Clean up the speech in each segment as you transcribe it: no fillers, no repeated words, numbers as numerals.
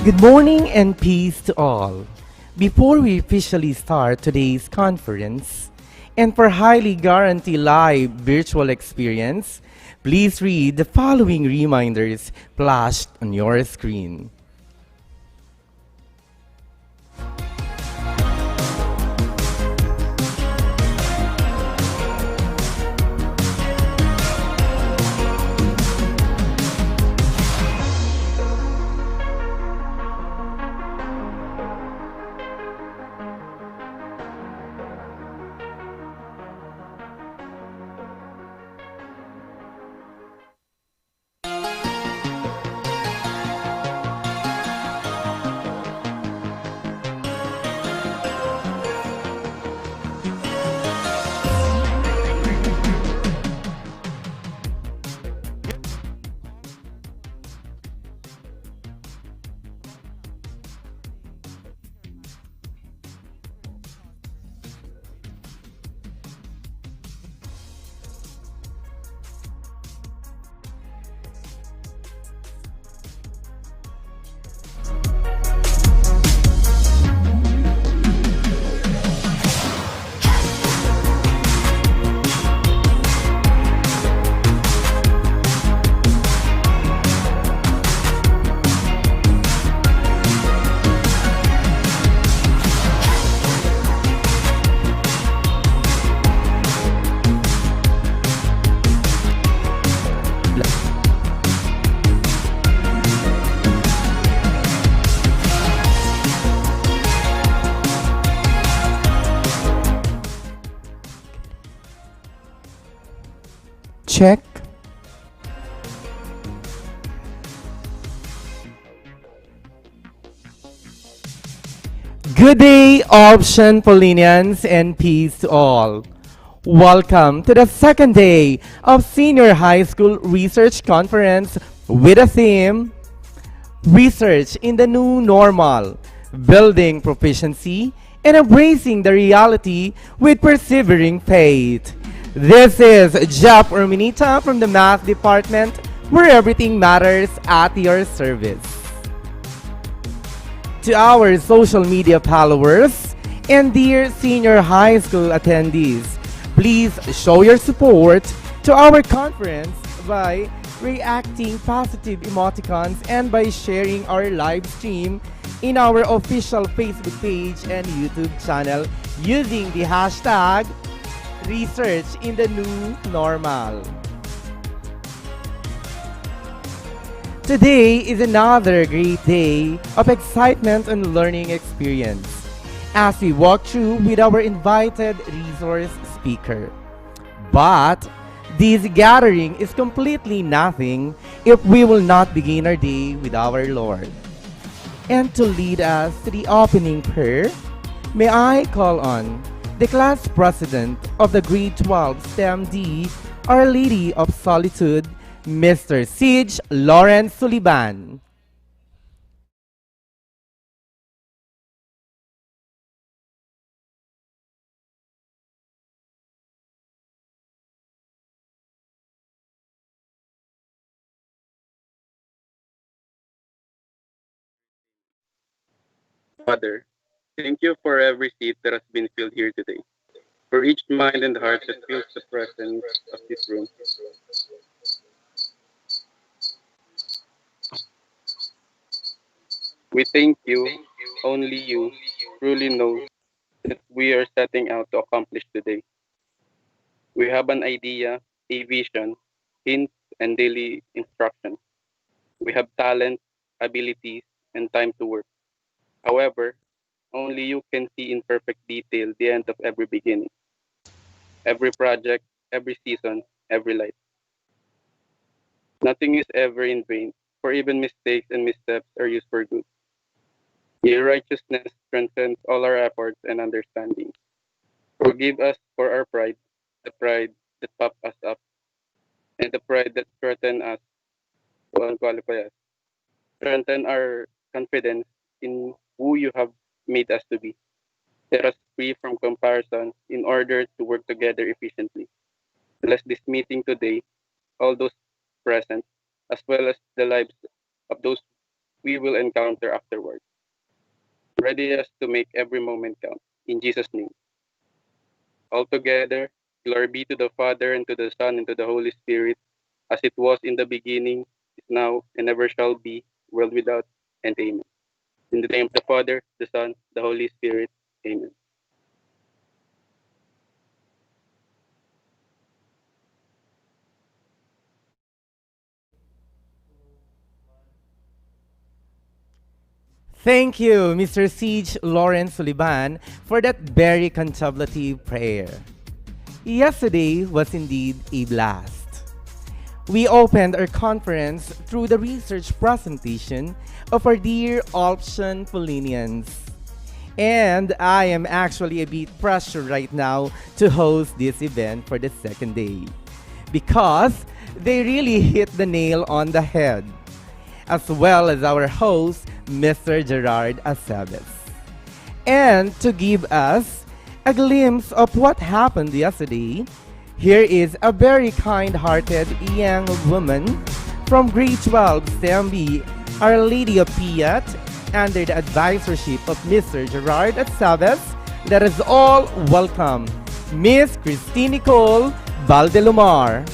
Good morning and peace to all. Before we officially start today's conference, and for highly guaranteed live virtual experience, please read the following reminders flashed on your screen. Check. Good day, Option Polinians, and peace to all. Welcome to the second day of Senior High School Research Conference with a theme Research in the New Normal, Building Proficiency, and Embracing the Reality with Persevering Faith. This is Jeff Urminita from the Math Department, where everything matters at your service. To our social media followers and dear senior high school attendees, please show your support to our conference by reacting positive emoticons and by sharing our live stream in our official Facebook page and YouTube channel using the hashtag Research in the New Normal. Today is another great day of excitement and learning experience as we walk through with our invited resource speaker. But this gathering is completely nothing if we will not begin our day with our Lord. And to lead us to the opening prayer, may I call on the class president of the grade 12 STEM D, Our Lady of Solitude, Mr. Sige Lawrence Sullivan. Father, thank you for every seat that has been filled here today, for each mind and heart that feels the presence of this room. We thank you, only you truly know that we are setting out to accomplish today. We have an idea, a vision, hints, and daily instruction. We have talent, abilities, and time to work. However, only you can see in perfect detail the end of every beginning, every project, every season, every life. Nothing is ever in vain, for even mistakes and missteps are used for good. Your righteousness transcends all our efforts and understanding. Forgive us for our pride, the pride that puffed us up, and the pride that threatened us to unqualify us. Strengthen our confidence in who you have made us to be. Set us free from comparison in order to work together efficiently. Bless this meeting today, all those present, as well as the lives of those we will encounter afterward. Ready us to make every moment count. In Jesus' name. Altogether, glory be to the Father, and to the Son, and to the Holy Spirit, as it was in the beginning, is now, and ever shall be, world without end. Amen. In the name of the Father, the Son, the Holy Spirit. Amen. Thank you, Mr. Siege Lawrence Sullivan, for that very contemplative prayer. Yesterday was indeed a blast. We opened our conference through the research presentation of our dear Option Polinians. And I am actually a bit pressured right now to host this event for the second day because they really hit the nail on the head, as well as our host, Mr. Gerard Aceves. And to give us a glimpse of what happened yesterday, here is a very kind-hearted young woman from grade 12 STEM-B, Our Lady of Piat, under the advisorship of Mr. Gerard Aceves. Let us all welcome Miss Cristina Nicole Valdelomar.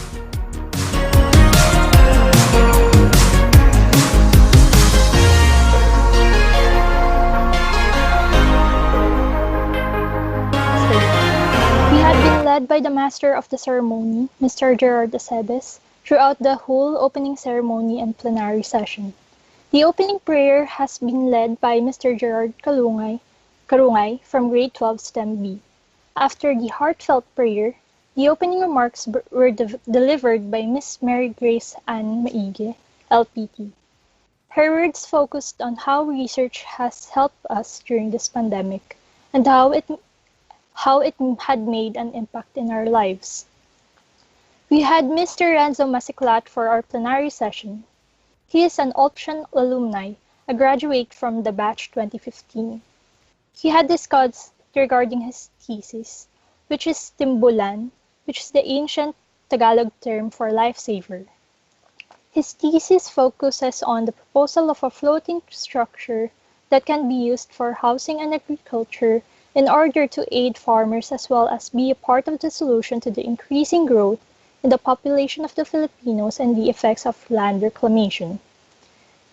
We had been led by the master of the ceremony, Mr. Gerard Aceves, throughout the whole opening ceremony and plenary session. The opening prayer has been led by Mr. Gerard Karungay from grade 12 STEM B. After the heartfelt prayer, the opening remarks were delivered by Miss Mary Grace Ann Maige, LPT. Her words focused on how research has helped us during this pandemic and how it had made an impact in our lives. We had Mr. Renzo Masiclat for our plenary session. He is an Option alumni, a graduate from the batch 2015. He had discussed regarding his thesis, which is Timbulan, which is the ancient Tagalog term for lifesaver. His thesis focuses on the proposal of a floating structure that can be used for housing and agriculture in order to aid farmers as well as be a part of the solution to the increasing growth in the population of the Filipinos and the effects of land reclamation.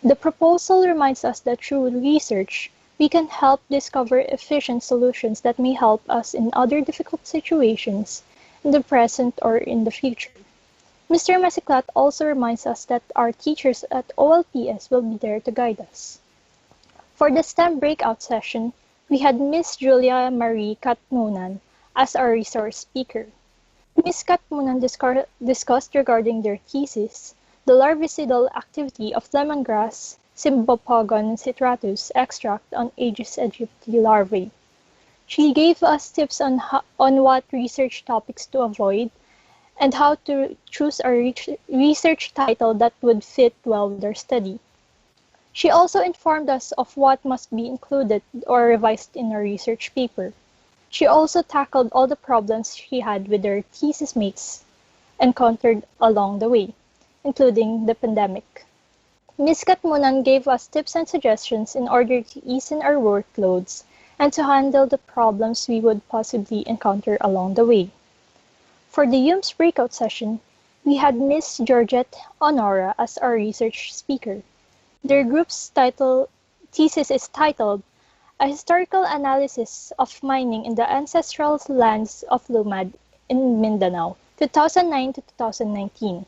The proposal reminds us that through research, we can help discover efficient solutions that may help us in other difficult situations in the present or in the future. Mr. Masiclat also reminds us that our teachers at OLPS will be there to guide us. For the STEM breakout session, we had Miss Julia Marie Katmunan as our resource speaker. Ms. Katmunan discussed regarding their thesis, the larvicidal activity of lemongrass Cymbopogon citratus extract on Aedes aegypti larvae. She gave us tips on what research topics to avoid and how to choose a research title that would fit well with our study. She also informed us of what must be included or revised in our research paper. She also tackled all the problems she had with her thesis mates encountered along the way, including the pandemic. Ms. Katmunan gave us tips and suggestions in order to ease in our workloads and to handle the problems we would possibly encounter along the way. For the UMS breakout session, we had Ms. Georgette Honora as our research speaker. Their group's thesis is titled A Historical Analysis of Mining in the Ancestral Lands of Lumad in Mindanao, 2009 to 2019.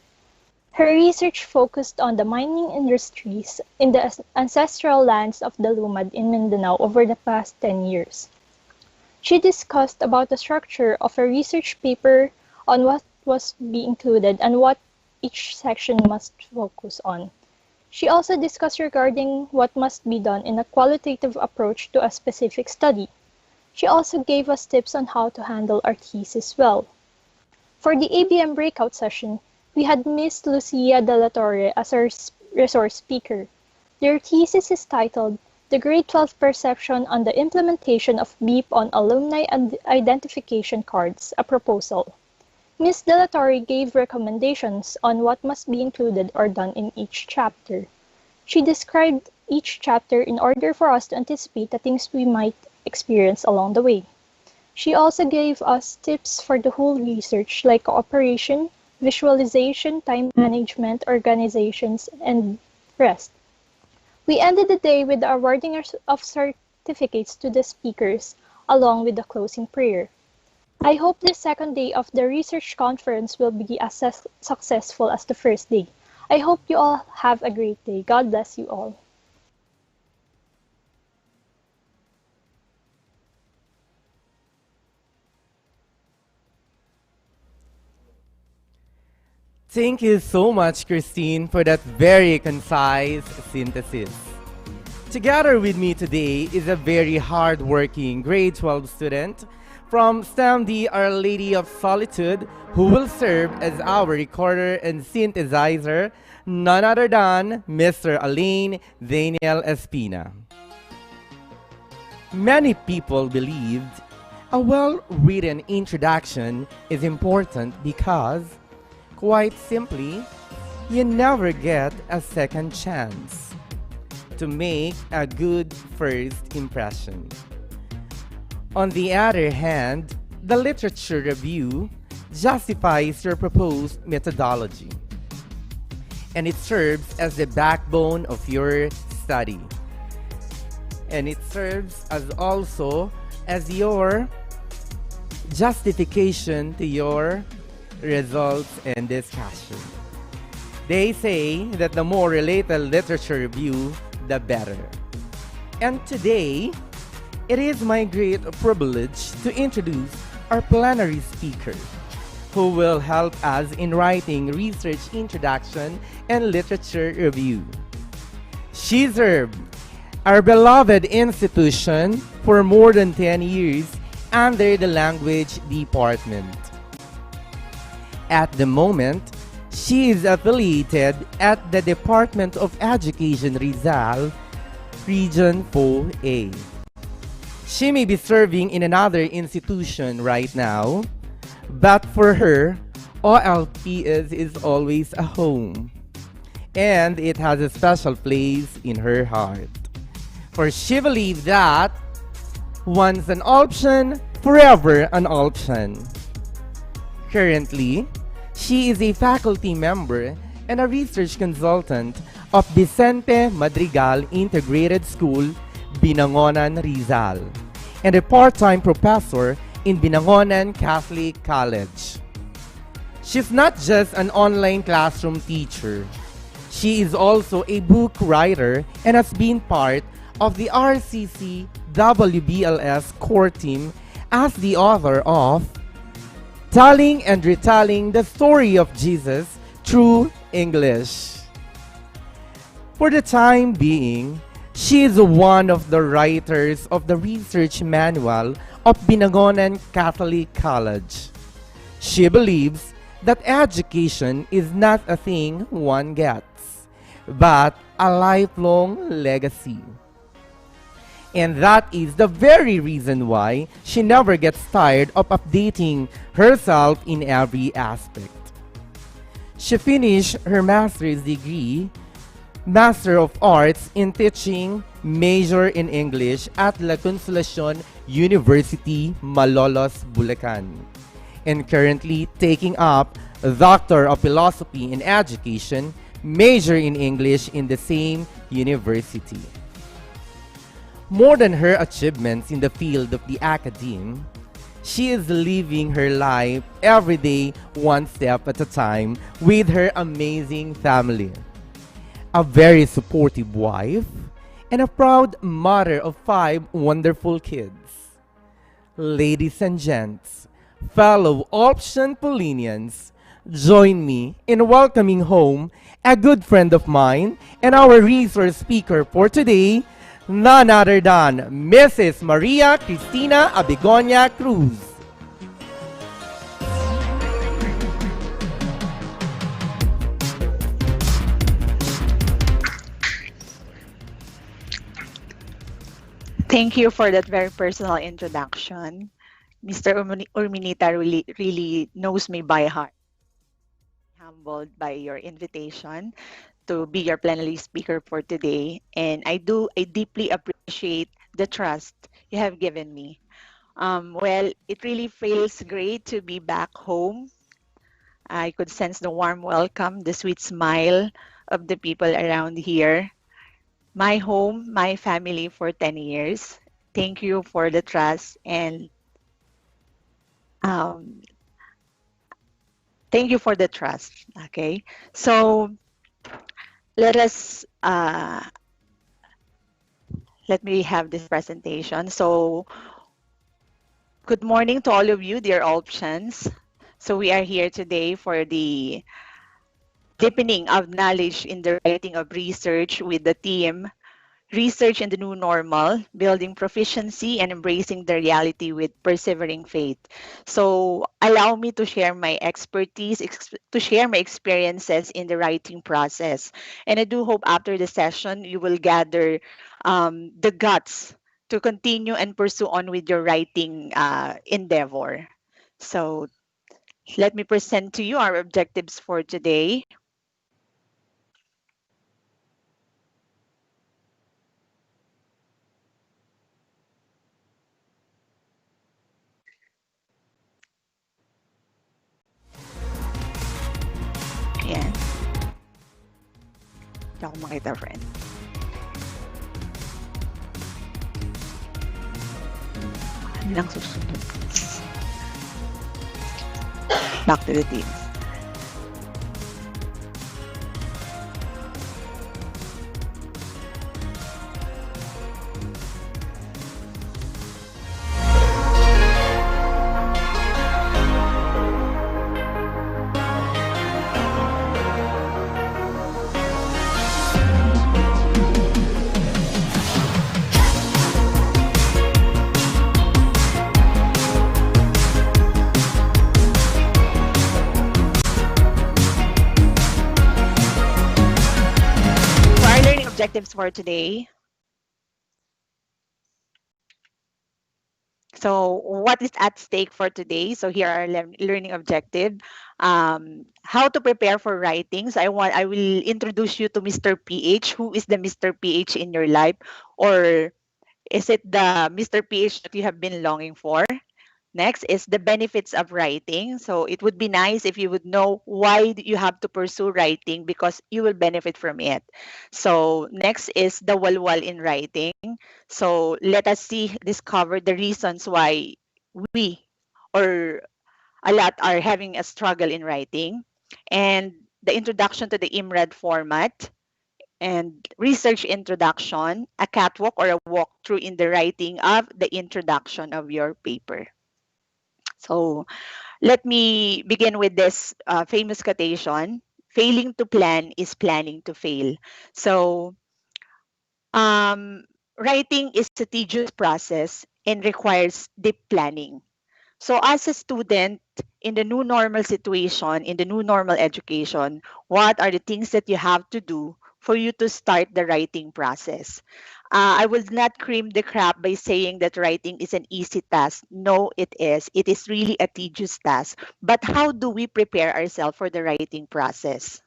Her research focused on the mining industries in the ancestral lands of the Lumad in Mindanao over the past 10 years. She discussed about the structure of a research paper on what was be included and what each section must focus on. She also discussed regarding what must be done in a qualitative approach to a specific study. She also gave us tips on how to handle our thesis well. For the ABM breakout session, we had Ms. Lucia De La Torre as our resource speaker. Their thesis is titled The Grade 12 Perception on the Implementation of BEEP on Alumni Identification Cards, a Proposal. Ms. De La Torre gave recommendations on what must be included or done in each chapter. She described each chapter in order for us to anticipate the things we might experience along the way. She also gave us tips for the whole research like cooperation, visualization, time management, organizations, and rest. We ended the day with the awarding of certificates to the speakers, along with the closing prayer. I hope the second day of the research conference will be as successful as the first day. I hope you all have a great day. God bless you all. Thank you so much, Christine, for that very concise synthesis. Together with me today is a very hardworking grade 12 student from STEM Our Lady of Solitude who will serve as our recorder and synthesizer, none other than Mr. Alain Daniel Espina. Many people believed a well-written introduction is important because, quite simply, you never get a second chance to make a good first impression. On the other hand, the literature review justifies your proposed methodology, and it serves as the backbone of your study. And it serves as also as your justification to your results and discussion. They say that the more related literature review, the better. And today, it is my great privilege to introduce our plenary speaker, who will help us in writing research introduction and literature review. She served our beloved institution for more than 10 years under the language department. At the moment, she is affiliated at the Department of Education Rizal, Region 4A. She may be serving in another institution right now, but for her, OLPS is always a home, and it has a special place in her heart. For she believes that once an option, forever an option. Currently, she is a faculty member and a research consultant of Vicente Madrigal Integrated School, Binangonan, Rizal, and a part-time professor in Binangonan Catholic College. She's not just an online classroom teacher. She is also a book writer and has been part of the RCC WBLS core team as the author of Telling and Retelling the Story of Jesus Through English. For the time being, she is one of the writers of the research manual of Binangonan Catholic College. She believes that education is not a thing one gets, but a lifelong legacy. And that is the very reason why she never gets tired of updating herself in every aspect. She finished her master's degree, Master of Arts in Teaching, major in English at La Consolacion University, Malolos, Bulacan, and currently taking up a Doctor of Philosophy in Education, major in English in the same university. More than her achievements in the field of the academe, she is living her life every day one step at a time with her amazing family. A very supportive wife and a proud mother of 5 wonderful kids. Ladies and gents, fellow Option Paulinians, join me in welcoming home a good friend of mine and our resource speaker for today, none other than Mrs. Maria Cristina Abegonia Cruz. Thank you for that very personal introduction. Mr. Urminita really knows me by heart. Humbled by your invitation to be your plenary speaker for today. And I deeply appreciate the trust you have given me. Well, it really feels great to be back home. I could sense the warm welcome, the sweet smile of the people around here. My home, my family for 10 years. Thank you for the trust and um, thank you for the trust. Okay. So let us, let me have this presentation. So good morning to all of you, dear options. So we are here today for the deepening of knowledge in the writing of research with the theme Research in the New Normal, Building Proficiency and Embracing the Reality with Persevering Faith. So allow me to share my expertise, to share my experiences in the writing process. And I do hope after the session, you will gather the guts to continue and pursue on with your writing endeavor. So let me present to you our objectives for today. Ayan. Hindi ako makita, friend. Ano lang susunod? Back to the teams. So our learning objectives for today. So what is at stake for today? So here are learning objective. How to prepare for writing. So I will introduce you to Mr. PH. Who is the Mr. PH in your life? Or is it the Mr. PH that you have been longing for? Next is the benefits of writing. So it would be nice if you would know why you have to pursue writing because you will benefit from it. So next is the walwal in writing. So let us discover the reasons why we or a lot are having a struggle in writing. And the introduction to the IMRAD format and research introduction, a catwalk or a walkthrough in the writing of the introduction of your paper. So let me begin with this famous quotation. Failing to plan is planning to fail. So writing is a tedious process and requires deep planning. So as a student in the new normal situation, in the new normal education, what are the things that you have to do for you to start the writing process? I will not cream the crop by saying that writing is an easy task. No, it is. It is really a tedious task. But how do we prepare ourselves for the writing process?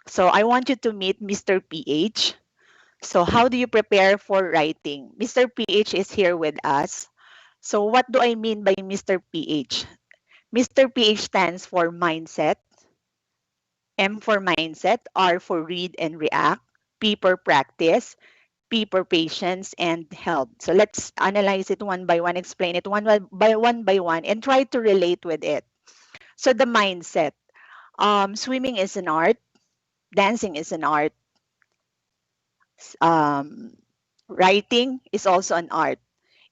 So I want you to meet Mr. PH. So how do you prepare for writing? Mr. PH is here with us. So what do I mean by Mr. PH? Mr. PH stands for mindset, M for mindset, R for read and react, P for practice, P for patience, and help. So let's analyze it one by one, explain it one by one, and try to relate with it. So the mindset. Swimming is an art, dancing is an art, um, writing is also an art.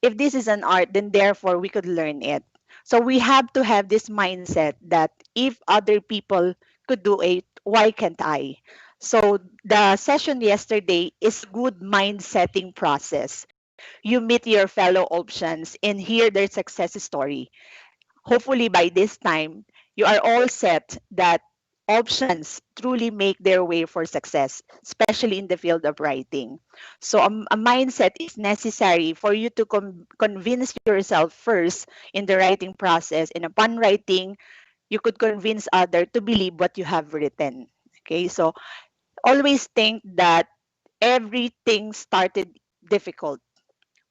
If this is an art, then therefore we could learn it. So we have to have this mindset that if other people could do it, why can't I? So the session yesterday is good mind setting process. You meet your fellow options and hear their success story. Hopefully by this time, you are all set that options truly make their way for success, especially in the field of writing. So a mindset is necessary for you to convince yourself first in the writing process. And upon writing, you could convince others to believe what you have written. Okay, so always think that everything started difficult.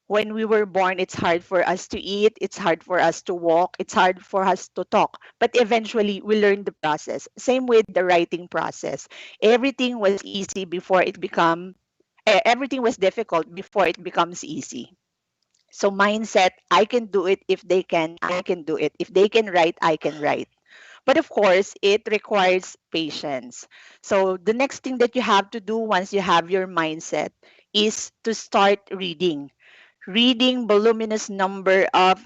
When we were born, it's hard for us to eat, it's hard for us to walk, it's hard for us to talk. But eventually, we learned the process. Same with the writing process. Everything was easy before it become everything was difficult before it becomes easy. So mindset, I can do it. If they can, I can do it. If they can write, I can write. But of course, it requires patience. So the next thing that you have to do once you have your mindset is to start reading. Reading voluminous number of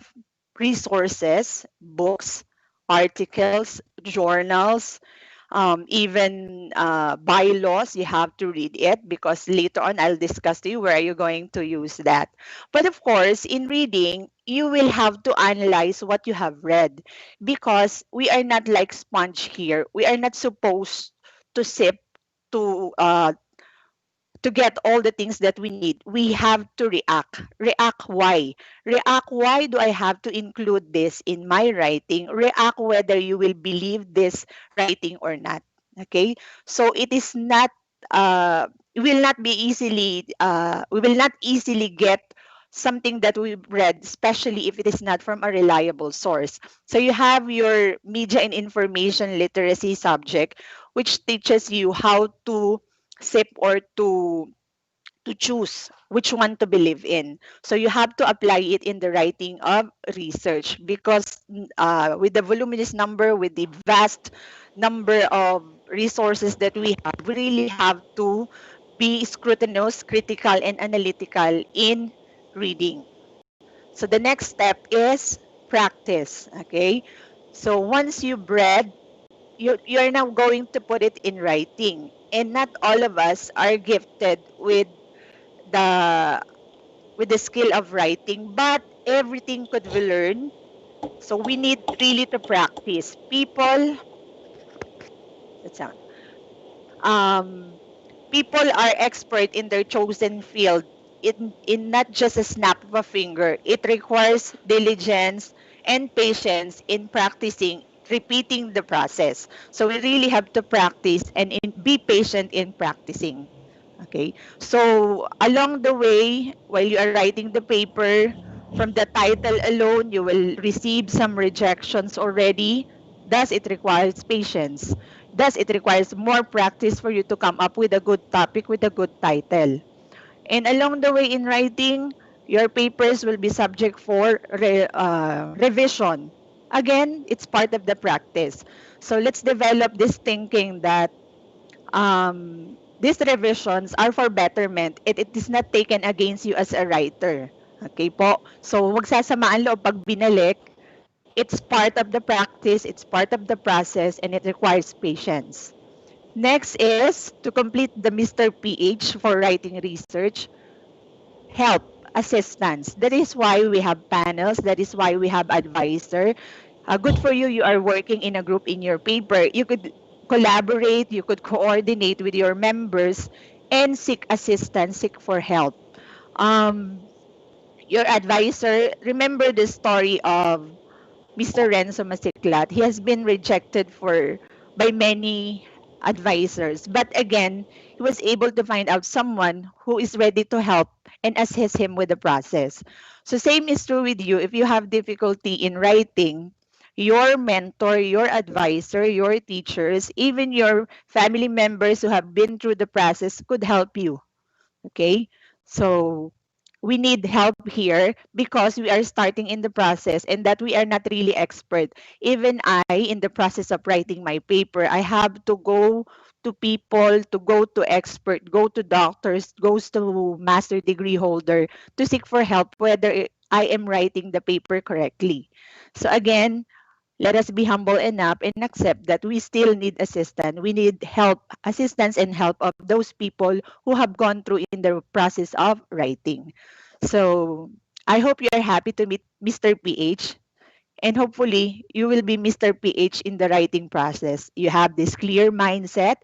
resources, books, articles, journals, even bylaws. You have to read it because later on I'll discuss to you where you're going to use that. But of course, in reading, you will have to analyze what you have read because we are not like sponge here. We are not supposed to sip to get all the things that we need. We have to react. React why? React why do I have to include this in my writing? React whether you will believe this writing or not. Okay? So it is not will not be easily we will not easily get something that we read, especially if it is not from a reliable source. So you have your media and information literacy subject, which teaches you how to sip or to choose which one to believe in. So you have to apply it in the writing of research because with the voluminous number, with the vast number of resources that we have, we really have to be scrutinous, critical, and analytical in reading. So the next step is practice. Okay. So once you've read, you're now going to put it in writing. And not all of us are gifted the with the skill of writing, but everything could be learned. So we need really to practice. People, that sound. Um, People are expert in their chosen field in not just a snap of a finger. It requires diligence and patience in practicing, repeating the process. So we really have to practice and be patient in practicing. Okay. So along the way, while you are writing the paper, from the title alone, you will receive some rejections already. Thus, it requires patience. Thus, it requires more practice for you to come up with a good topic with a good title. And along the way in writing, your papers will be subject for revision. Again, it's part of the practice. So let's develop this thinking that these revisions are for betterment. It is not taken against you as a writer. Okay po? So, wag sasamaan loob pag binalik. It's part of the practice, it's part of the process, and it requires patience. Next is to complete the Mr. PH for writing research, help, assistance. That is why we have panels. That is why we have advisor. Good for you. You are working in a group in your paper. You could collaborate. You could coordinate with your members and seek assistance, seek for help. Um, your advisor, remember the story of Mr. Renzo Masiklat. He has been rejected for by many advisors. But again, he was able to find out someone who is ready to help and assist him with the process. So same is true with you. If you have difficulty in writing, your mentor, your advisor, your teachers, even your family members who have been through the process could help you. Okay? So we need help here because we are starting in the process and that we are not really expert. Even I, in the process of writing my paper, I have to go to people, to go to expert, go to doctors, goes to master degree holder to seek for help whether I am writing the paper correctly. So again, let us be humble enough and accept that we still need assistance. We need help, assistance and help of those people who have gone through in the process of writing. So I hope you are happy to meet Mr. PH and hopefully you will be Mr. PH in the writing process. You have this clear mindset,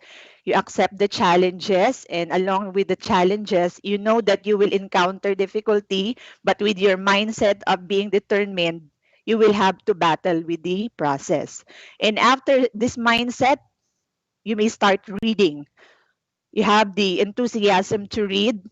you accept the challenges, and along with the challenges, you know that you will encounter difficulty, but with your mindset of being determined, you will have to battle with the process. And after this mindset, you may start reading. You have the enthusiasm to read,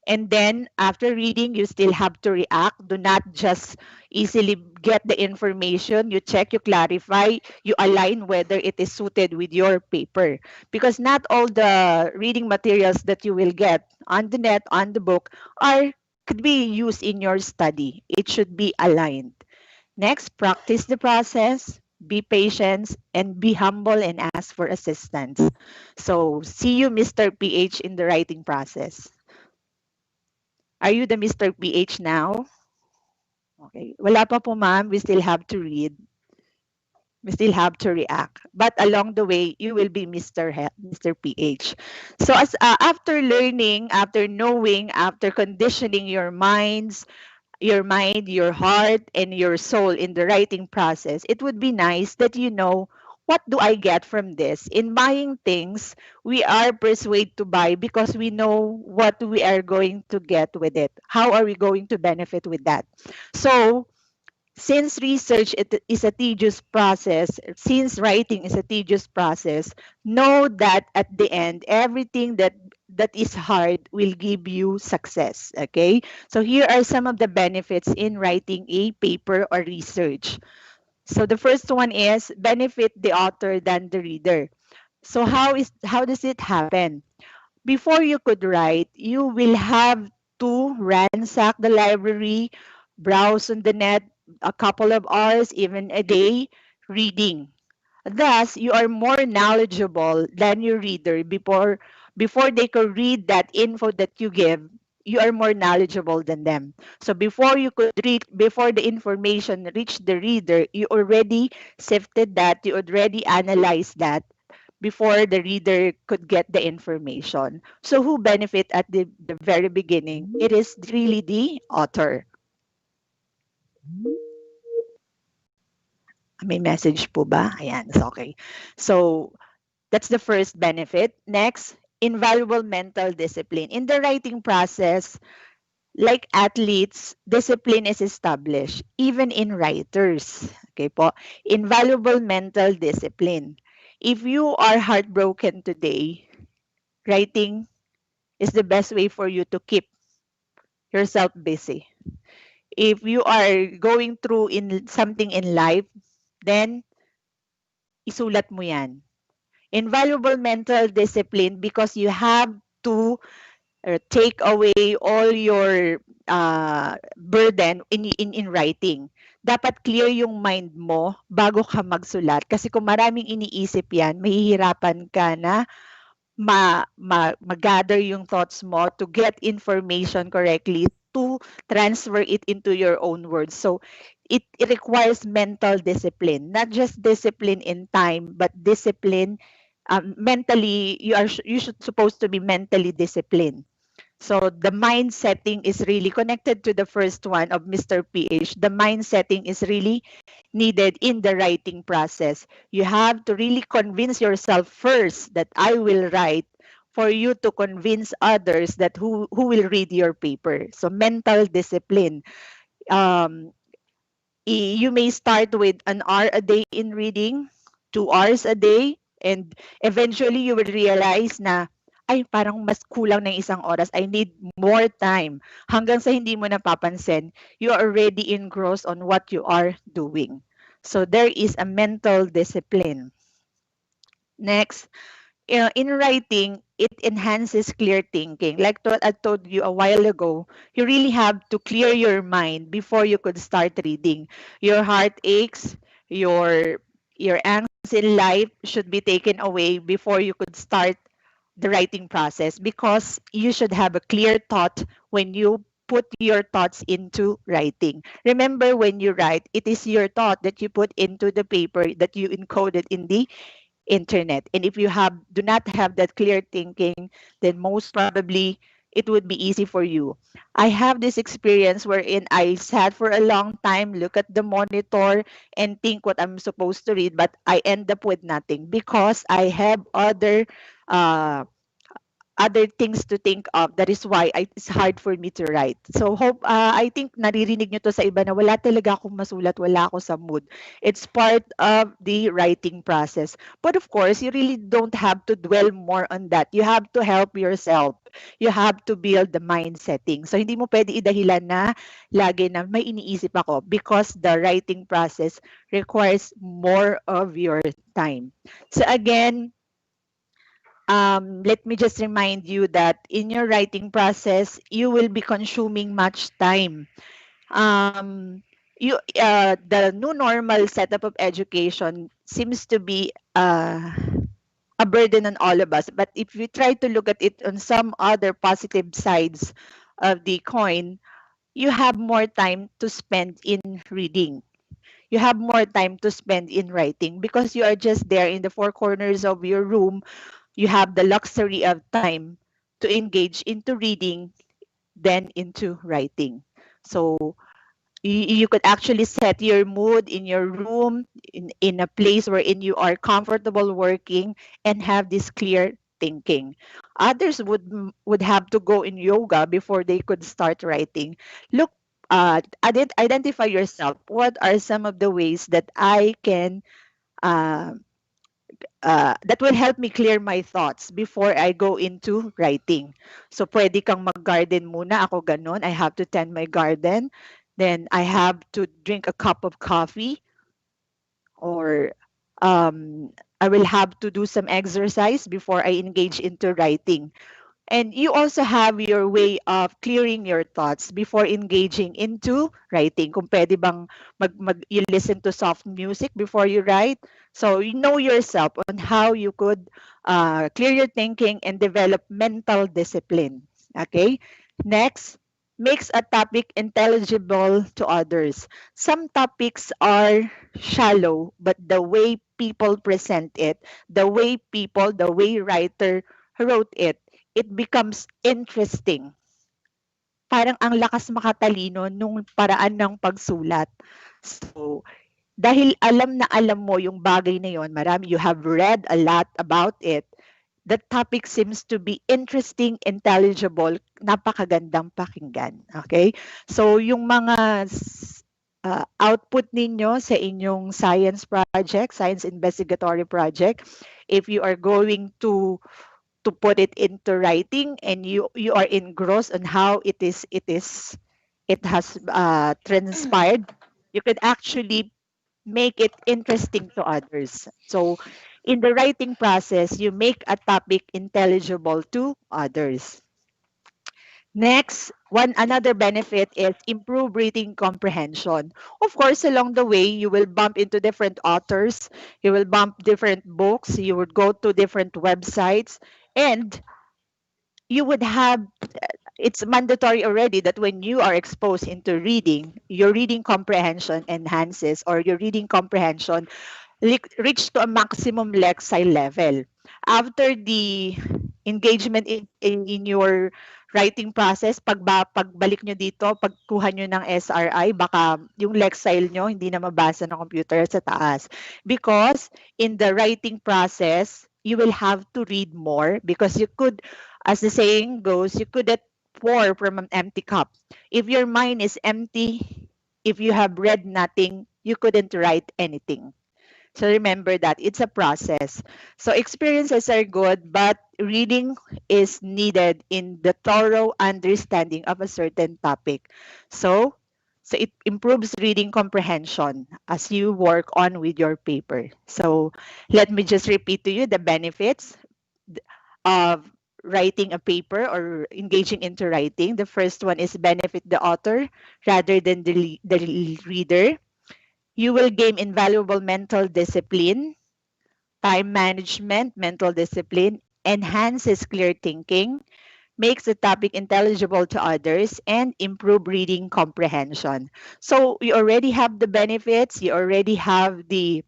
and then after reading, you still have to react. Do not just easily get the information. You check, you clarify, you align whether it is suited with your paper. Because not all the reading materials that you will get on the net, on the book, are could be used in your study. It should be aligned. Next, practice the process, be patient, and be humble and ask for assistance. So, see you, Mr. PH, in the writing process. Are you the Mr. PH now? Okay. Wala pa po, ma'am. We still have to read. We still have to react. But along the way, you will be Mr. PH. So after learning, after knowing, after conditioning your mind, your heart, and your soul in the writing process, it would be nice that you know, what do I get from this? In buying things, we are persuaded to buy because we know what we are going to get with it. How are we going to benefit with that? So, since research is a tedious process, since writing is a tedious process, know that at the end, everything that is hard will give you success. Okay? So here are some of the benefits in writing a paper or research. So the first one is benefit the author than the reader. So how does it happen? Before you could write, you will have to ransack the library, browse on the net a couple of hours, even a day, reading. Thus, you are more knowledgeable than your reader before they could read that info that you give. You are more knowledgeable than them. So before you could read, before the information reached the reader, you already sifted that, you already analyzed that before the reader could get the information. So who benefit at the very beginning? It is really the author. May message po ba? Ayan, it's okay. So that's the first benefit. Next, invaluable mental discipline. In the writing process, like athletes, discipline is established, even in writers. Okay po? Invaluable mental discipline. If you are heartbroken today, writing is the best way for you to keep yourself busy. If you are going through in something in life, then isulat mo yan. Invaluable mental discipline because you have to take away all your burden in writing. Dapat clear yung mind mo bago ka magsulat. Kasi kung maraming iniisip yan, mahihirapan ka na ma-gather yung thoughts mo to get information correctly, to transfer it into your own words. So it requires mental discipline, not just discipline in time, but discipline mentally. You should supposed to be mentally disciplined. So the mind setting is really connected to the first one of Mr. PH. The mind setting is really needed in the writing process. You have to really convince yourself first that I will write for you to convince others that who will read your paper. So mental discipline. Um, you may start with an hour a day in reading, 2 hours a day, and eventually you will realize na, ay, parang mas kulang na yung isang oras. I need more time. Hanggang sa hindi mo napapansin, you are already engrossed on what you are doing. So there is a mental discipline. Next, in writing, it enhances clear thinking. Like I told you a while ago, you really have to clear your mind before you could start reading. Your heart aches, your angst in life should be taken away before you could start the writing process, because you should have a clear thought when you put your thoughts into writing. Remember, when you write, it is your thought that you put into the paper that you encoded in the internet. And if you do not have that clear thinking, then most probably it would be easy for you. I have this experience wherein I sat for a long time, look at the monitor, and think what I'm supposed to read, but I end up with nothing because I have other uh, other things to think of. That is why it's hard for me to write. So I think naririnig nyo to sa iba na wala talaga akong masulat, wala ako sa mood. It's part of the writing process. But of course, you really don't have to dwell more on that. You have to help yourself. You have to build the mind setting. So hindi mo pwede idahilan na lagi na may iniisip ako because the writing process requires more of your time. So again, let me just remind you that in your writing process, you will be consuming much time. The new normal setup of education seems to be a burden on all of us. But if you try to look at it on some other positive sides of the coin, you have more time to spend in reading. You have more time to spend in writing because you are just there in the four corners of your room. You have the luxury of time to engage into reading than into writing. So you could actually set your mood in your room, in a place wherein you are comfortable working and have this clear thinking. Others would have to go in yoga before they could start writing. Look, identify yourself. What are some of the ways that I can uh, that will help me clear my thoughts before I go into writing. So pwede kang mag-garden muna. Ako ganun. I have to tend my garden. Then I have to drink a cup of coffee, or I will have to do some exercise before I engage into writing. And you also have your way of clearing your thoughts before engaging into writing. Kung pwede bang you listen to soft music before you write. So you know yourself on how you could clear your thinking and develop mental discipline. Okay? Next, makes a topic intelligible to others. Some topics are shallow, but the way people present it, the way writer wrote it becomes interesting. Parang ang lakas makatalino nung paraan ng pagsulat. So, dahil alam na alam mo yung bagay na yon, marami, you have read a lot about it, the topic seems to be interesting, intelligible, napakagandang pakinggan. Okay? So, yung mga output ninyo sa inyong science project, science investigatory project, if you are going to put it into writing and you are engrossed on how it has transpired, you could actually make it interesting to others. So in the writing process, you make a topic intelligible to others. Next, one another benefit is improve reading comprehension. Of course, along the way, you will bump into different authors, you will bump different books, you would go to different websites, and you would have, it's mandatory already that when you are exposed into reading, your reading comprehension enhances, or your reading comprehension reach to a maximum lexile level. After the engagement in your writing process, pagbalik nyo dito, pagkuha nyo ng SRI, baka yung lexile nyo hindi na mabasa ng computer sa taas. Because in the writing process, you will have to read more because you could, as the saying goes, you couldn't pour from an empty cup. If your mind is empty, if you have read nothing, you couldn't write anything. So remember that it's a process. So experiences are good, but reading is needed in the thorough understanding of a certain topic. So it improves reading comprehension as you work on with your paper. So let me just repeat to you the benefits of writing a paper or engaging into writing. The first one is benefit the author rather than the reader. You will gain invaluable mental discipline, time management, mental discipline, enhances clear thinking, makes the topic intelligible to others, and improve reading comprehension. So you already have the benefits, you already have the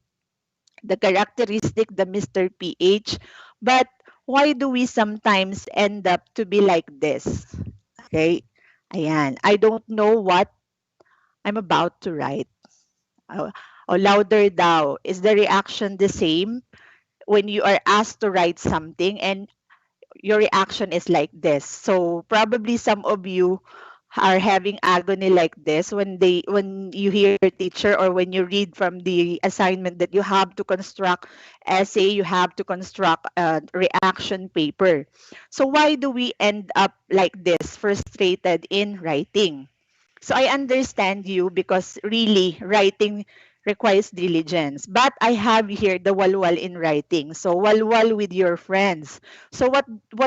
characteristic, the Mr. PH, but why do we sometimes end up to be like this? Okay? Ayan. I don't know what I'm about to write. Oh, oh, louder daw. Is the reaction the same when you are asked to write something? And your reaction is like this. So probably some of you are having agony like this when you hear your teacher, or when you read from the assignment that you have to construct essay, you have to construct a reaction paper. So why do we end up like this, frustrated in writing? So I understand you, because really writing requires diligence. But I have here the walwal in writing. So walwal with your friends. So what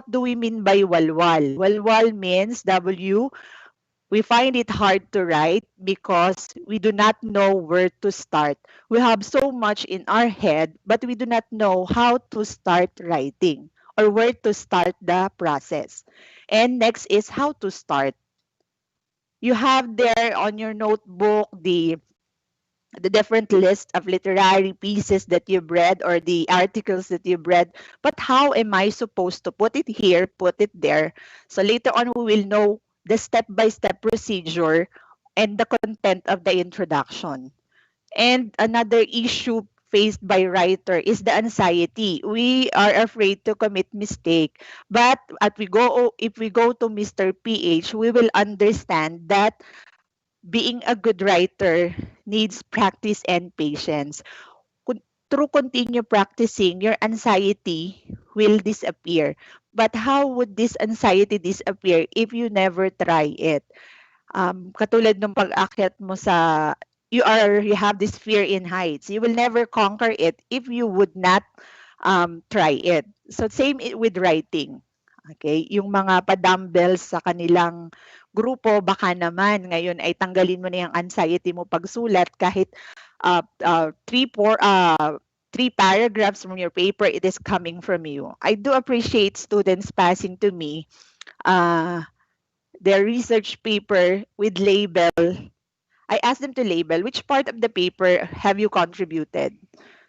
do we mean by walwal? Walwal means we find it hard to write because we do not know where to start. We have so much in our head, but we do not know how to start writing or where to start the process. And next is how to start. You have there on your notebook the different list of literary pieces that you've read, or the articles that you've read. But how am I supposed to put it here, put it there? So later on, we will know the step-by-step procedure and the content of the introduction. And another issue faced by writer is the anxiety. We are afraid to commit mistake. But if we go to Mr. PH, we will understand that being a good writer needs practice and patience. Through continue practicing, your anxiety will disappear. But how would this anxiety disappear if you never try it? Katulad ng pag-akyat mo sa you have this fear in heights. You will never conquer it if you would not try it. So same with writing. Okay, yung mga pa-dumbbells sa kanilang grupo, baka naman ngayon ay tanggalin mo na yung anxiety mo pagsulat kahit uh, uh, three, four, uh, 3 paragraphs from your paper, it is coming from you. I do appreciate students passing to me uh, their research paper with label. I asked them to label which part of the paper have you contributed.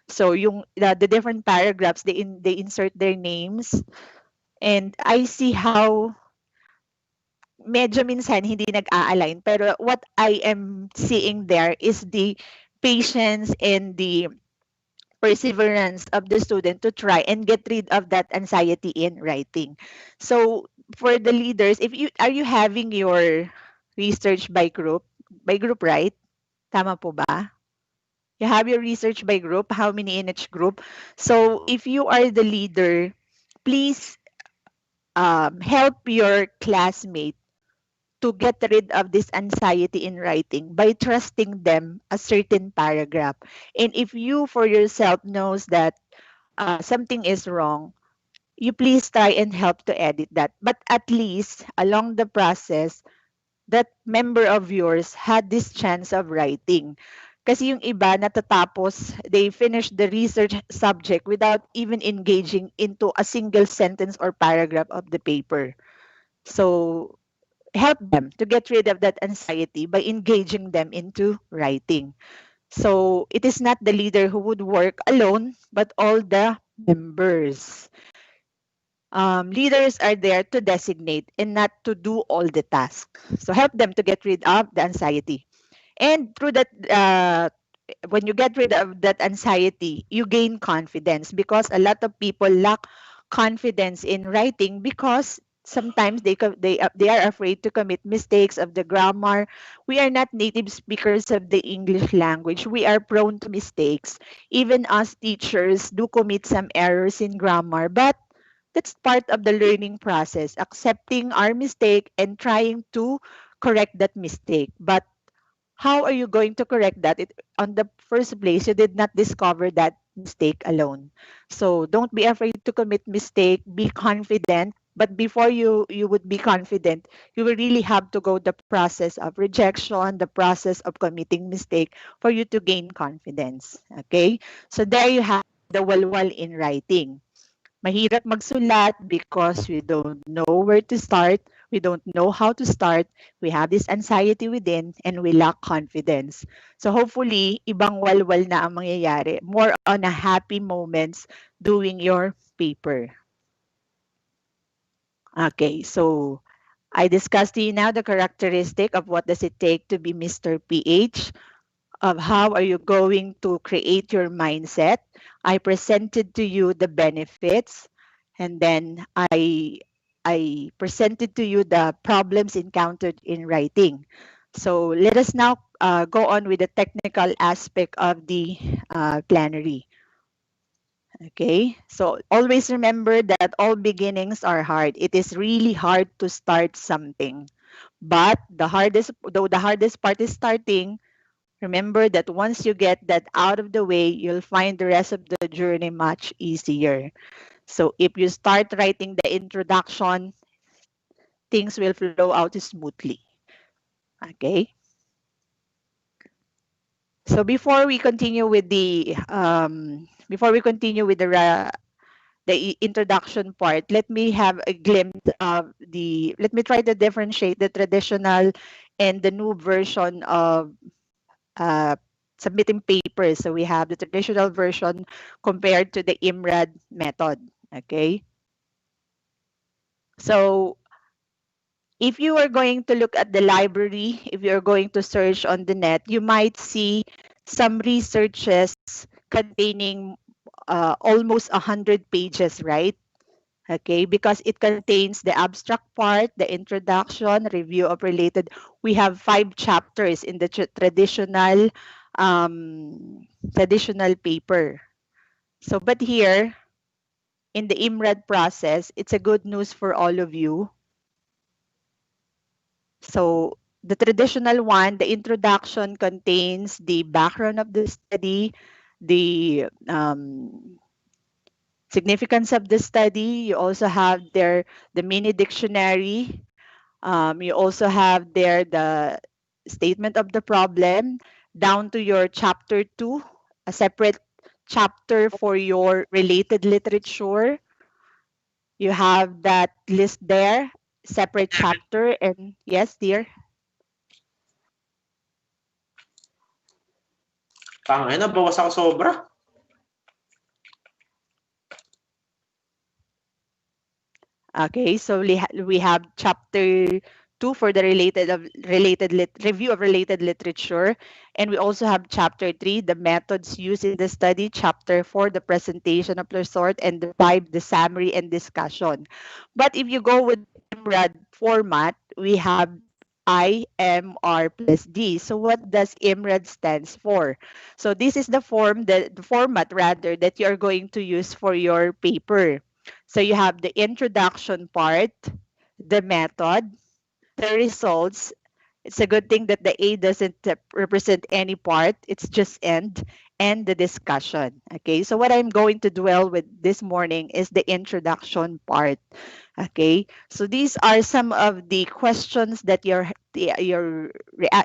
So yung the different paragraphs, they insert their names, and I see how medyo minsan hindi nag-a-align, pero what I am seeing there is the patience and the perseverance of the student to try and get rid of that anxiety in writing. So for the leaders, if you are you having your research by group? By group, right? Tama po ba? You have your research by group, how many in each group? So if you are the leader, please help your classmate to get rid of this anxiety in writing by trusting them a certain paragraph. And if you for yourself knows that something is wrong, you please try and help to edit that. But at least along the process, that member of yours had this chance of writing. Kasi yung iba natatapos, they finish the research subject without even engaging into a single sentence or paragraph of the paper. So help them to get rid of that anxiety by engaging them into writing. So it is not the leader who would work alone, but all the members. Leaders are there to designate and not to do all the tasks. So help them to get rid of the anxiety. And through that, when you get rid of that anxiety, you gain confidence, because a lot of people lack confidence in writing because sometimes they are afraid to commit mistakes of the grammar. We are not native speakers of the English language. We are prone to mistakes. Even us teachers do commit some errors in grammar, but that's part of the learning process, accepting our mistake and trying to correct that mistake. But how are you going to correct that? On the first place, you did not discover that mistake alone. So don't be afraid to commit mistake. Be confident. But before you would be confident, you will really have to go the process of rejection, the process of committing mistake for you to gain confidence. Okay? So there you have the walwal in writing. Mahirap magsulat because we don't know where to start, we don't know how to start, we have this anxiety within, and we lack confidence. So hopefully, ibang walwal na ang mangyayari. More on a happy moments doing your paper. Okay, so I discussed to you now the characteristic of what does it take to be Mr. PH, of how are you going to create your mindset. I presented to you the benefits, and then I presented to you the problems encountered in writing. So let us now go on with the technical aspect of the plenary. Okay, so always remember that all beginnings are hard. It is really hard to start something, but though the hardest part is starting, remember that once you get that out of the way, you'll find the rest of the journey much easier. So if you start writing the introduction, things will flow out smoothly. Okay. So before we continue with the introduction part, let me have a glimpse of let me try to differentiate the traditional and the new version of uh, submitting papers. So we have the traditional version compared to the IMRAD method. Okay. So if you are going to look at the library, if you're going to search on the net, you might see some researches containing almost 100 pages, right? Okay, because it contains the abstract part, the introduction, review of related. We have 5 chapters in the traditional paper. So, but here in the IMRAD process, it's a good news for all of you. So the traditional one, the introduction contains the background of the study, the significance of the study. You also have there the mini dictionary. You also have there the statement of the problem down to your chapter 2, a separate chapter for your related literature. You have that list there, separate chapter. And yes, dear. Tangina, bawas ako sobra. Okay, so we have chapter 2 for the review of related literature, and we also have chapter 3, the methods used in the study, chapter 4, the presentation of the sort, and the 5, the summary and discussion. But if you go with IMRAD format, we have IMR plus D. So what does IMRAD stands for? So this is the format rather that you are going to use for your paper. So you have the introduction part, the method, the results. It's a good thing that the A doesn't represent any part. It's just end and the discussion. Okay, so what I'm going to dwell with this morning is the introduction part. Okay, so these are some of the questions that your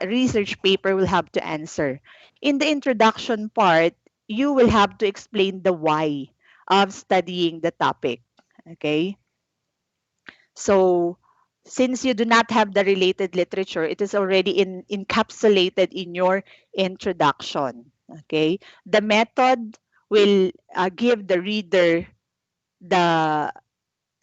research paper will have to answer. In the introduction part, you will have to explain the why of studying the topic. Okay, so since you do not have the related literature, it is already encapsulated in your introduction. Okay, the method will give the reader the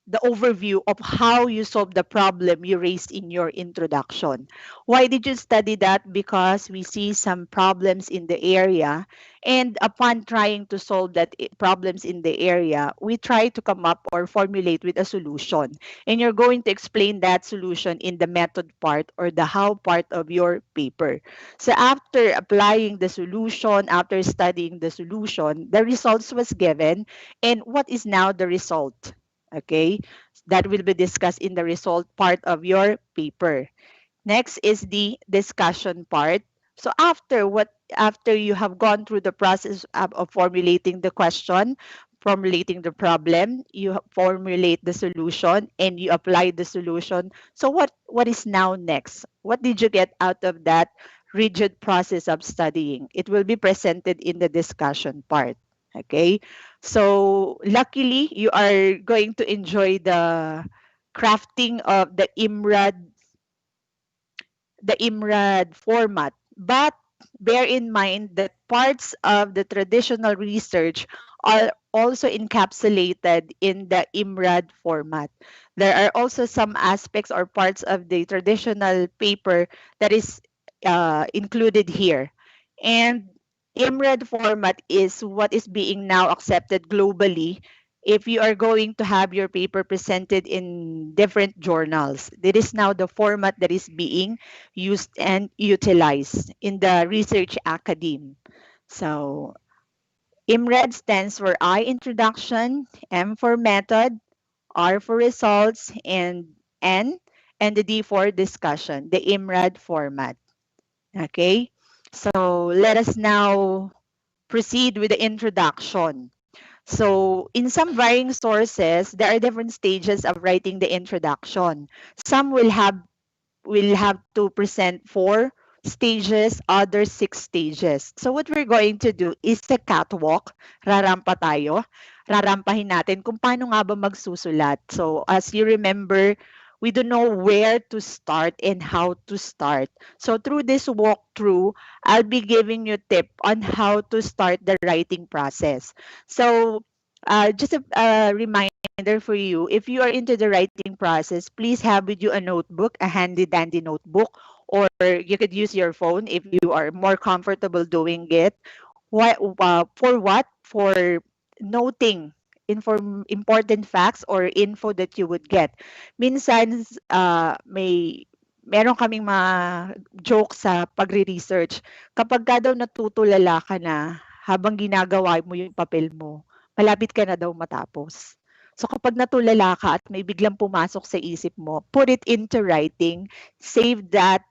the overview of how you solve the problem you raised in your introduction. Why did you study that? Because we see some problems in the area, and upon trying to solve problems in the area, we try to come up or formulate with a solution. And you're going to explain that solution in the method part or the how part of your paper. So after applying the solution, after studying the solution, the results was given, and what is now the result? Okay, that will be discussed in the result part of your paper. Next is the discussion part. So after you have gone through the process of formulating the question, formulating the problem, you formulate the solution and you apply the solution. So what is now next? What did you get out of that rigid process of studying? It will be presented in the discussion part. Okay? So luckily you are going to enjoy the crafting of the IMRAD format. But bear in mind that parts of the traditional research are also encapsulated in the IMRAD format. There are also some aspects or parts of the traditional paper that is included here. And IMRAD format is what is being now accepted globally if you are going to have your paper presented in different journals. That is now the format that is being used and utilized in the research academe. So IMRED stands for I introduction, M for method, R for results, and N and the D for discussion, the IMRAD format. Okay, so let us now proceed with the introduction. So in some varying sources, there are different stages of writing the introduction. Some will have to present 4 stages, others 6 stages. So what we're going to do is a catwalk. Rarampa tayo. Rarampahin natin kung paano nga ba magsusulat. So as you remember, we don't know where to start and how to start. So through this walkthrough, I'll be giving you tip on how to start the writing process. So just a reminder for you, if you are into the writing process, please have with you a notebook, a handy dandy notebook, or you could use your phone if you are more comfortable doing it. For what? For noting important facts or info that you would get. Minsan, meron kaming mga joke sa pagre-research. Kapag ka daw natutulala ka na habang ginagawa mo yung papel mo, malapit ka na daw matapos. So kapag natulala ka at may biglang pumasok sa isip mo, put it into writing, save that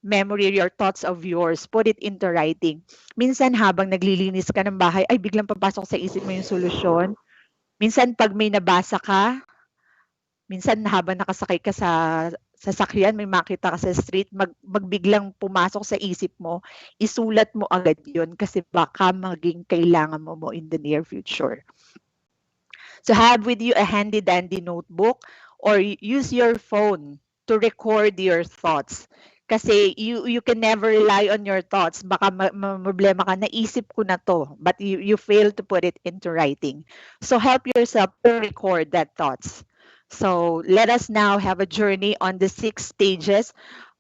memory, your thoughts of yours, put it into writing. Minsan habang naglilinis ka ng bahay, ay biglang papasok sa isip mo yung solusyon. Minsan pag may nabasa ka, minsan habang nakasakay ka sa sasakyan, may makita ka sa street, magbiglang pumasok sa isip mo, isulat mo agad yun kasi baka maging kailangan mo in the near future. So have with you a handy dandy notebook or use your phone to record your thoughts. Kasi you can never rely on your thoughts. Baka problema ka, naisip ko na to, but you fail to put it into writing. So help yourself to record that thoughts. So let us now have a journey on the 6 stages.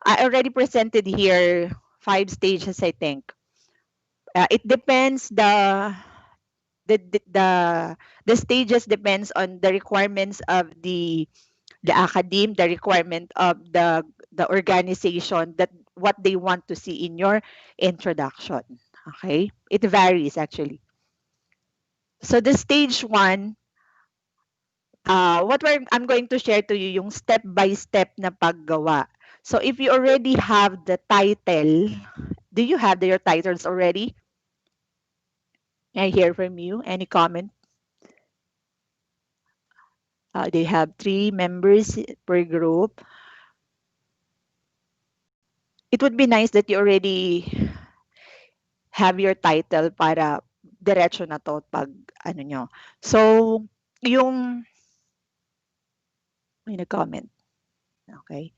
I already presented here 5 stages, I think. It depends the the the stages depends on the requirements of the academe, the requirement of the organization, that what they want to see in your introduction. Okay, it varies actually. So the stage 1, I'm going to share to you yung step by step na paggawa. So if you already have the title, do you have your titles already? I hear from you. Any comment? They have 3 members per group. It would be nice that you already have your title para diretso na to pag ano nyo. So, yung may nag-comment. Okay.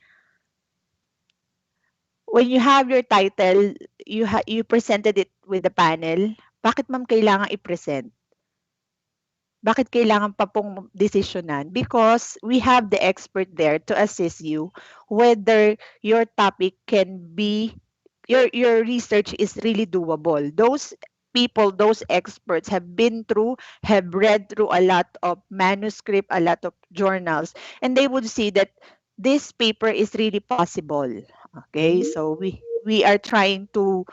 When you have your title, you presented it with the panel. Bakit ma'am kailangan i-present? Bakit kailangan pa pong desisyonan? Because we have the expert there to assist you whether your topic can be, your research is really doable. Those people, those experts have read through a lot of manuscript, a lot of journals, and they would see that this paper is really possible. Okay, so we are trying to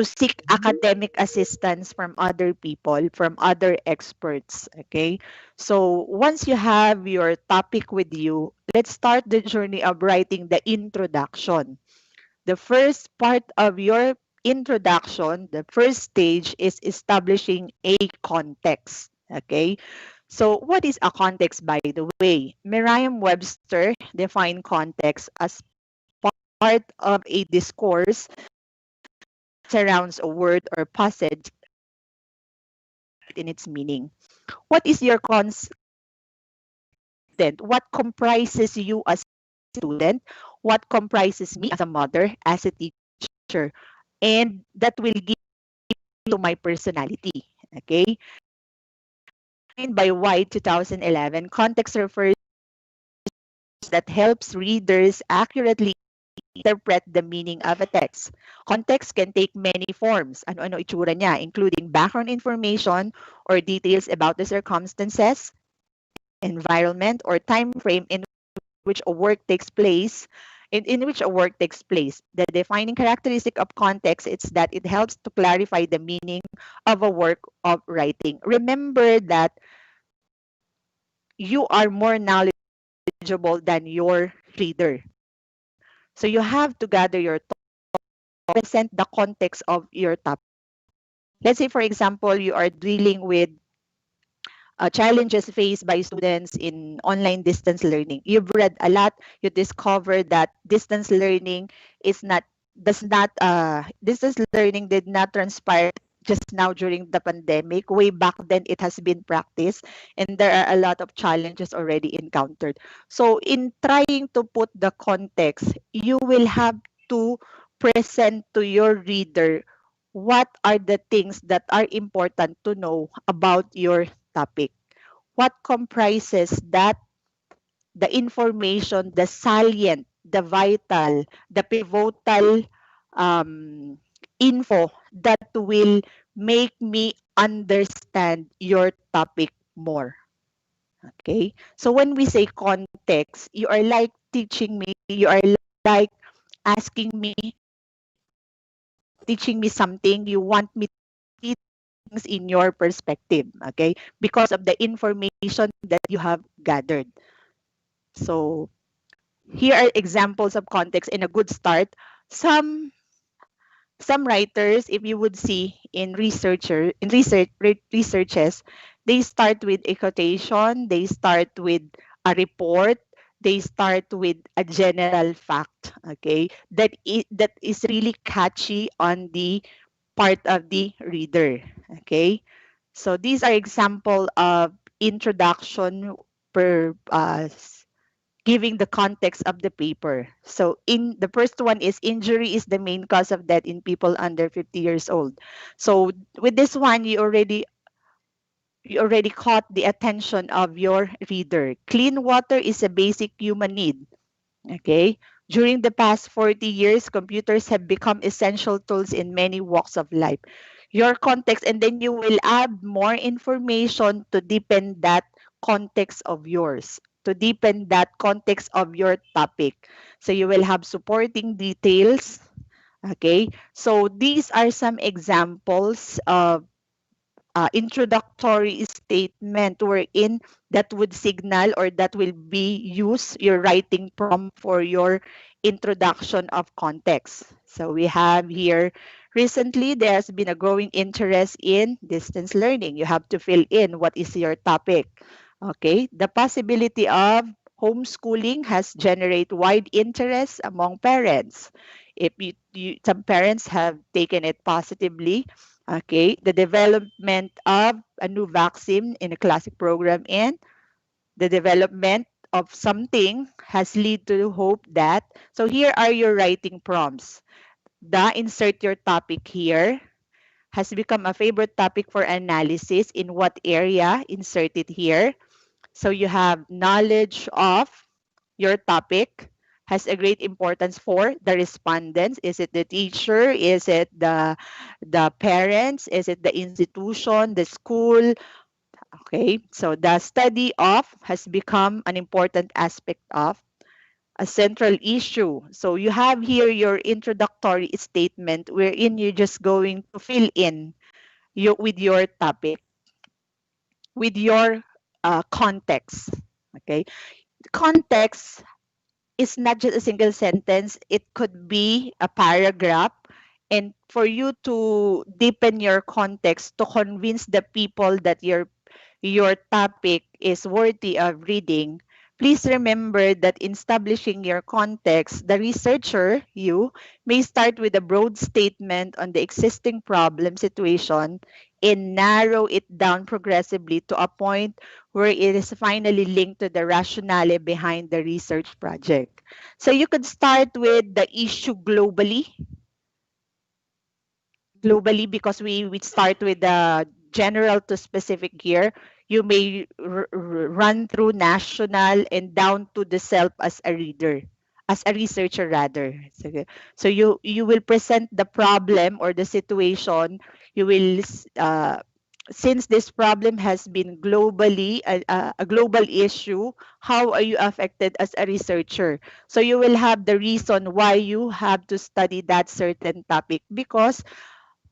seek academic assistance from other people, from other experts. Okay, so once you have your topic with you, let's start the journey of writing the introduction. The first part of your introduction, the first stage, is establishing a context. Okay, so what is a context, by the way? Merriam-Webster defined context as part of a discourse surrounds a word or passage in its meaning. What is your content? What comprises you as a student? What comprises me as a mother, as a teacher? And that will give to my personality. Okay? By White 2011, context refers that helps readers accurately interpret the meaning of a text. Context can take many forms. Ano-ano itsura niya, including background information or details about the circumstances, environment, or time frame in which a work takes place. In which a work takes place. The defining characteristic of context is that it helps to clarify the meaning of a work of writing. Remember that you are more knowledgeable than your reader. So you have to gather your thoughts, present the context of your topic. Let's say, for example, you are dealing with challenges faced by students in online distance learning. You've read a lot. You discover that distance learning is not does not distance learning did not transpire just now during the pandemic. Way back then, it has been practiced, and there are a lot of challenges already encountered. So, in trying to put the context, you will have to present to your reader what are the things that are important to know about your topic. What comprises that, the information, the salient, the vital, the pivotal um, info that will make me understand your topic more. Okay? So when we say context, you are like teaching me, you are like asking me, teaching me something, you want me to things in your perspective, okay? Because of the information that you have gathered. So here are examples of context in a good start. Some some writers, if you would see in researches, they start with a quotation, they start with a report, they start with a general fact, okay? That is really catchy on the part of the reader, okay? So these are example of introduction per giving the context of the paper. So in the first one is injury is the main cause of death in people under 50 years old. So with this one, you already caught the attention of your reader. Clean water is a basic human need. Okay. During the past 40 years, computers have become essential tools in many walks of life. Your context, and then you will add more information to deepen that context of yours, to deepen that context of your topic. So you will have supporting details. Okay. So these are some examples of introductory statement wherein that would signal or that will be use your writing prompt for your introduction of context. So we have here recently there has been a growing interest in distance learning. You have to fill in what is your topic. Okay, the possibility of homeschooling has generated wide interest among parents. If some parents have taken it positively. Okay, the development of a new vaccine in a classic program and the development of something has led to hope that. So here are your writing prompts. The insert your topic here has become a favorite topic for analysis. In what area? Insert it here. So you have knowledge of your topic has a great importance for the respondents. Is it the teacher? Is it the parents? Is it the institution, the school? Okay, so the study of has become an important aspect of a central issue. So you have here your introductory statement wherein you're just going to fill in with your topic, with your context. Okay, context is not just a single sentence, it could be a paragraph. And for you to deepen your context to convince the people that your topic is worthy of reading, please remember that in establishing your context, the researcher, you, may start with a broad statement on the existing problem situation and narrow it down progressively to a point where it is finally linked to the rationale behind the research project. So you could start with the issue globally because we start with the general to specific here. You may run through national and down to the self as a reader. as a researcher rather. So you will present the problem or the situation. You will since this problem has been globally a global issue, how are you affected as a researcher? So you will have the reason why you have to study that certain topic, because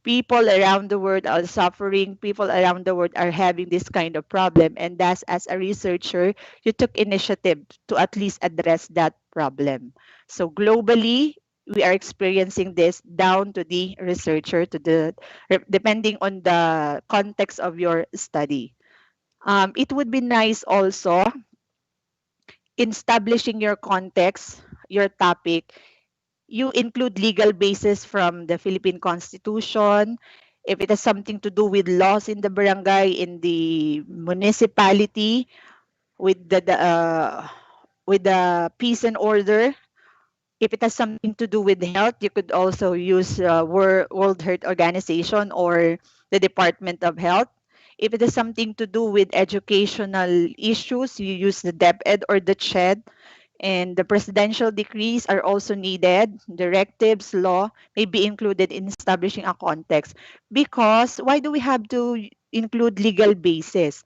people around the world are suffering, people around the world are having this kind of problem, and thus as a researcher you took initiative to at least address that problem. So globally we are experiencing this down to the researcher, to the depending on the context of your study. It would be nice also in establishing your context, your topic, you include legal basis from the Philippine Constitution. If it has something to do with laws in the barangay, in the municipality, with the peace and order. If it has something to do with health, you could also use World Health Organization or the Department of Health. If it has something to do with educational issues, you use the DepEd or the CHED. And the presidential decrees are also needed. Directives, law may be included in establishing a context. Because why do we have to include legal basis?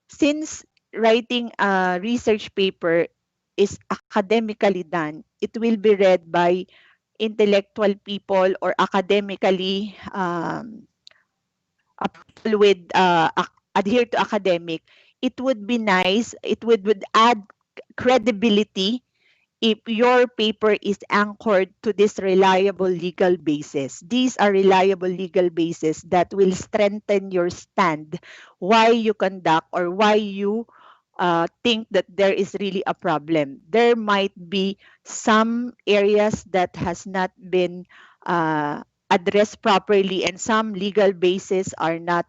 Since writing a research paper is academically done, it will be read by intellectual people or academically people with adhere to academic. It would be nice, would add credibility if your paper is anchored to this reliable legal basis. These are reliable legal basis that will strengthen your stand, why you conduct or why you think that there is really a problem. There might be some areas that has not been addressed properly, and some legal bases are not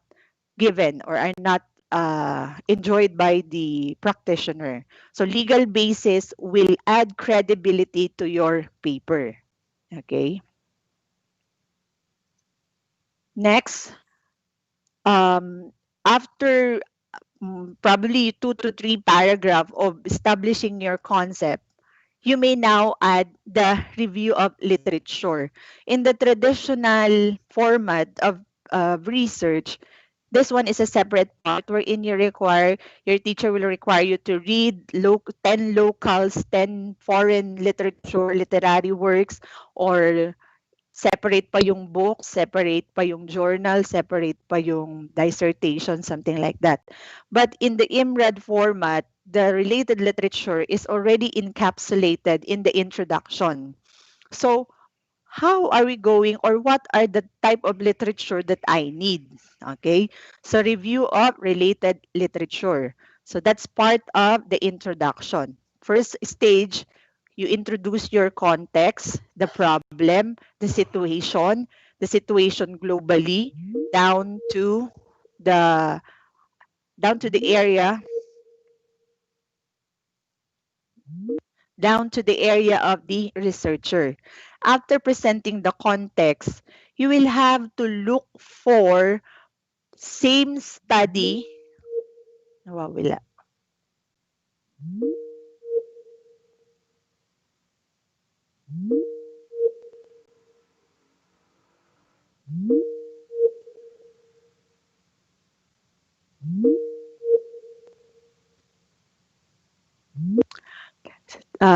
given or are not enjoyed by the practitioner. So legal basis will add credibility to your paper. Okay. Next, after probably 2 to 3 paragraph of establishing your concept, you may now add the review of literature. In the traditional format of research, this one is a separate part wherein your teacher will require you to read 10 locals, 10 foreign literature, literary works, or separate pa yung book, separate pa yung journal, separate pa yung dissertation, something like that. But in the IMRAD format, the related literature is already encapsulated in the introduction. So how are we going, or what are the type of literature that I need? Okay, so review of related literature. So that's part of the introduction. First stage, you introduce your context, the problem, the situation globally, down to the down to the area down to the area of the researcher. After presenting the context, you will have to look for same study. Nawawala.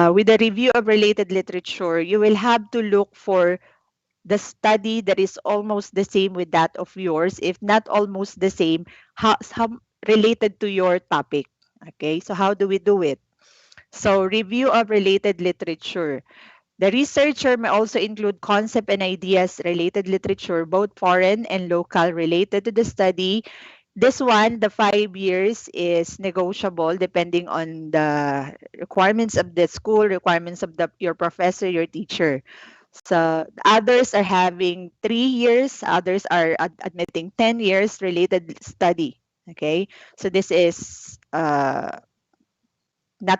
With a review of related literature, you will have to look for the study that is almost the same with that of yours, if not almost the same, how related to your topic. Okay, so how do we do it? So review of related literature. The researcher may also include concept and ideas related literature, both foreign and local, related to the study. This one, the 5 years, is negotiable depending on the requirements of the school, requirements of your professor, your teacher. So others are having 3 years, others are admitting 10 years related study. Okay, so this is not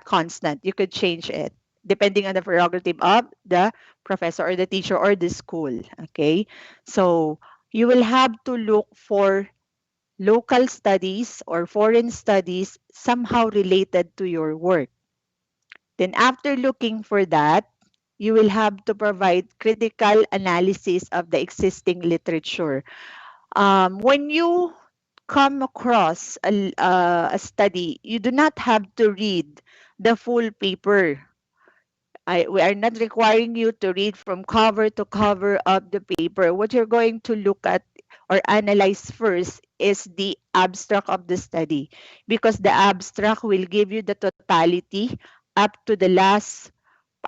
constant. You could change it depending on the prerogative of the professor or the teacher or the school. Okay, so you will have to look for local studies or foreign studies somehow related to your work. Then after looking for that, You will have to provide critical analysis of the existing literature. When you come across a study, you do not have to read the full paper. We are not requiring you to read from cover to cover of the paper. What you're going to look at or analyze first is the abstract of the study, because the abstract will give you the totality up to the last,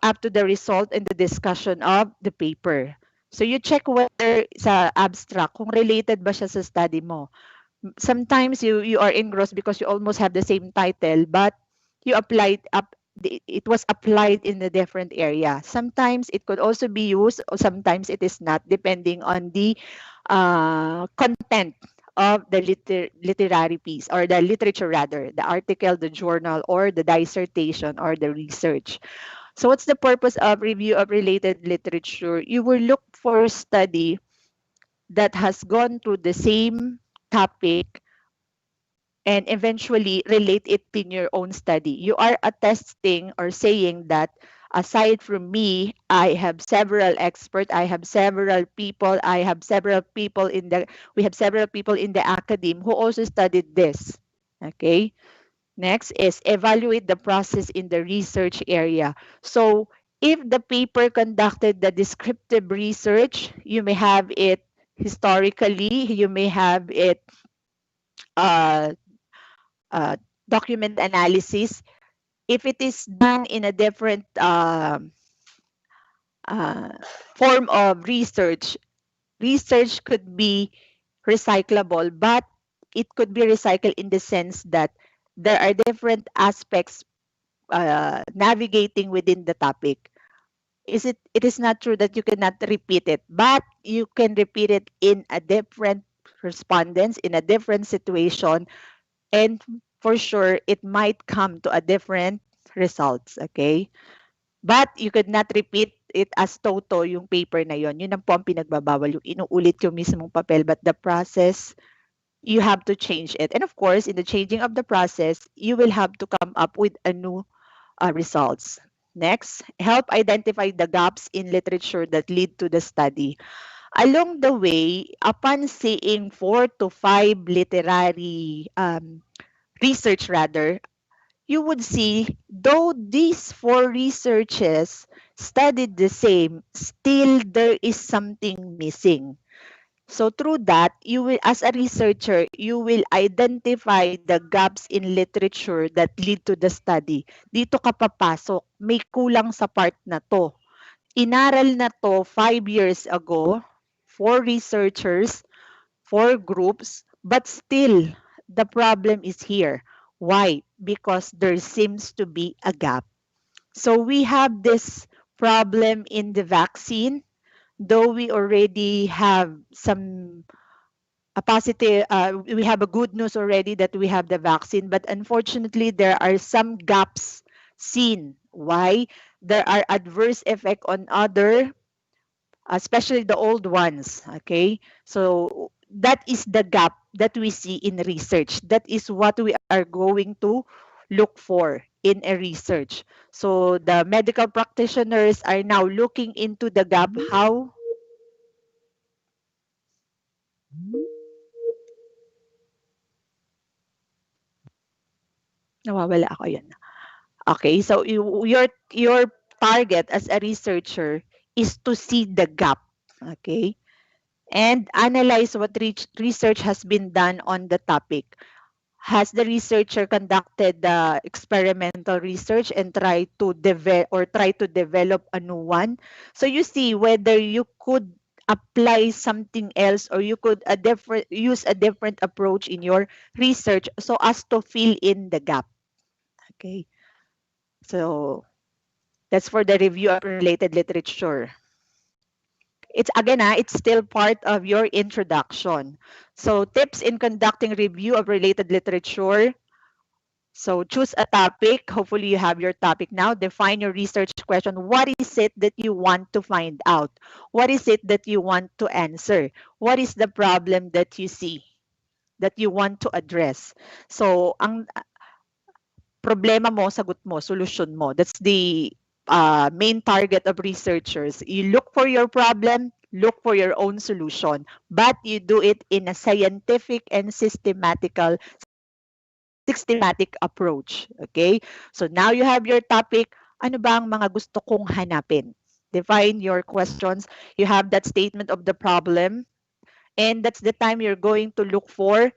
up to the result and the discussion of the paper. So you check whether sa abstract, kung related ba siya sa study mo. Sometimes you are engrossed because you almost have the same title, but you applied up, it was applied in a different area. Sometimes it could also be used, or sometimes it is not, depending on the content of the literary piece, or the literature rather, the article, the journal, or the dissertation, or the research. So what's the purpose of review of related literature? You will look for a study that has gone through the same topic and eventually relate it in your own study. You are attesting or saying that aside from me, I have several experts, I have several people, we have several people in the academe who also studied this. Okay. Next is evaluate the process in the research area. So if the paper conducted the descriptive research, you may have it historically, you may have it uh, uh, document analysis. If it is done in a different uh, form of research, research could be recyclable, but it could be recycled in the sense that there are different aspects navigating within the topic. It is not true that you cannot repeat it, but you can repeat it in a different respondents, in a different situation, and for sure it might come to a different results. Okay, but you could not repeat it as toto yung paper na yon. Yun ang po ang pinagbabawal, yung inuulit yung mismong papel, but the process, you have to change it. And of course, in the changing of the process, you will have to come up with a new results. Next, help identify the gaps in literature that lead to the study. Along the way, upon seeing 4 to 5 literary research rather, you would see, though these 4 researches studied the same, still there is something missing. So through that, you will, as a researcher, you will identify the gaps in literature that lead to the study. Dito ka papasok, may kulang sa part na to. Inaral na to 5 years ago, 4 researchers, 4 groups, but still the problem is here. Why? Because there seems to be a gap. So we have this problem in the vaccine, though we already have some a positive, we have a good news already that we have the vaccine, but unfortunately there are some gaps seen. Why? There are adverse effect on other, especially the old ones. Okay, so that is the gap that we see in research. That is what we are going to look for in a research. So the medical practitioners are now looking into the gap. How? Nawawala ako yun. Okay, so your target as a researcher is to see the gap. Okay, and analyze what research has been done on the topic. Has the researcher conducted the experimental research and try to develop a new one? So you see whether you could apply something else, or you could use a different approach in your research so as to fill in the gap. Okay, so that's for the review of related literature. It's again, it's still part of your introduction. So tips in conducting review of related literature. So choose a topic. Hopefully you have your topic now. Define your research question. What is it that you want to find out? What is it that you want to answer? What is the problem that you see that you want to address? So ang problema mo, sagot mo, solution mo. That's the main target of researchers. You look for your problem, look for your own solution, but you do it in a scientific and systematic approach. Okay? So now you have your topic. Ano ba ang mga gusto kong hanapin? Define your questions. You have that statement of the problem. And that's the time you're going to look for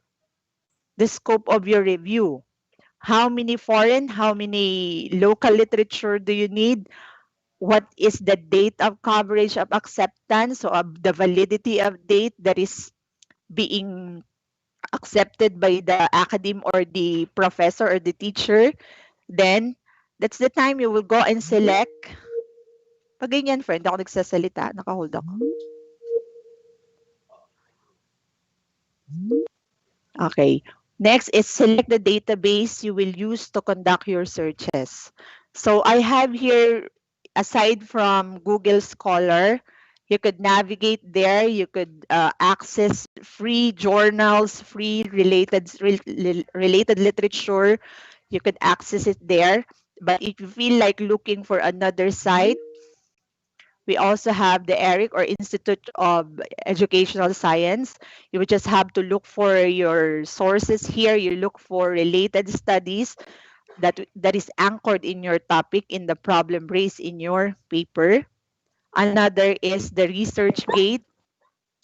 the scope of your review. How many foreign, how many local literature do you need? What is the date of coverage of acceptance, so the validity of date that is being accepted by the academe or the professor or the teacher. Then that's the time you will go and select. Pag ganyan, friend, ako nagsasalita, nakahold ako. Okay. Next is select the database you will use to conduct your searches. So I have here, aside from Google Scholar, you could navigate there. You could access free journals, free related literature. You could access it there. But if you feel like looking for another site, we also have the ERIC or Institute of Educational Science. You would just have to look for your sources here. You look for related studies that is anchored in your topic, in the problem raised in your paper. Another is the ResearchGate.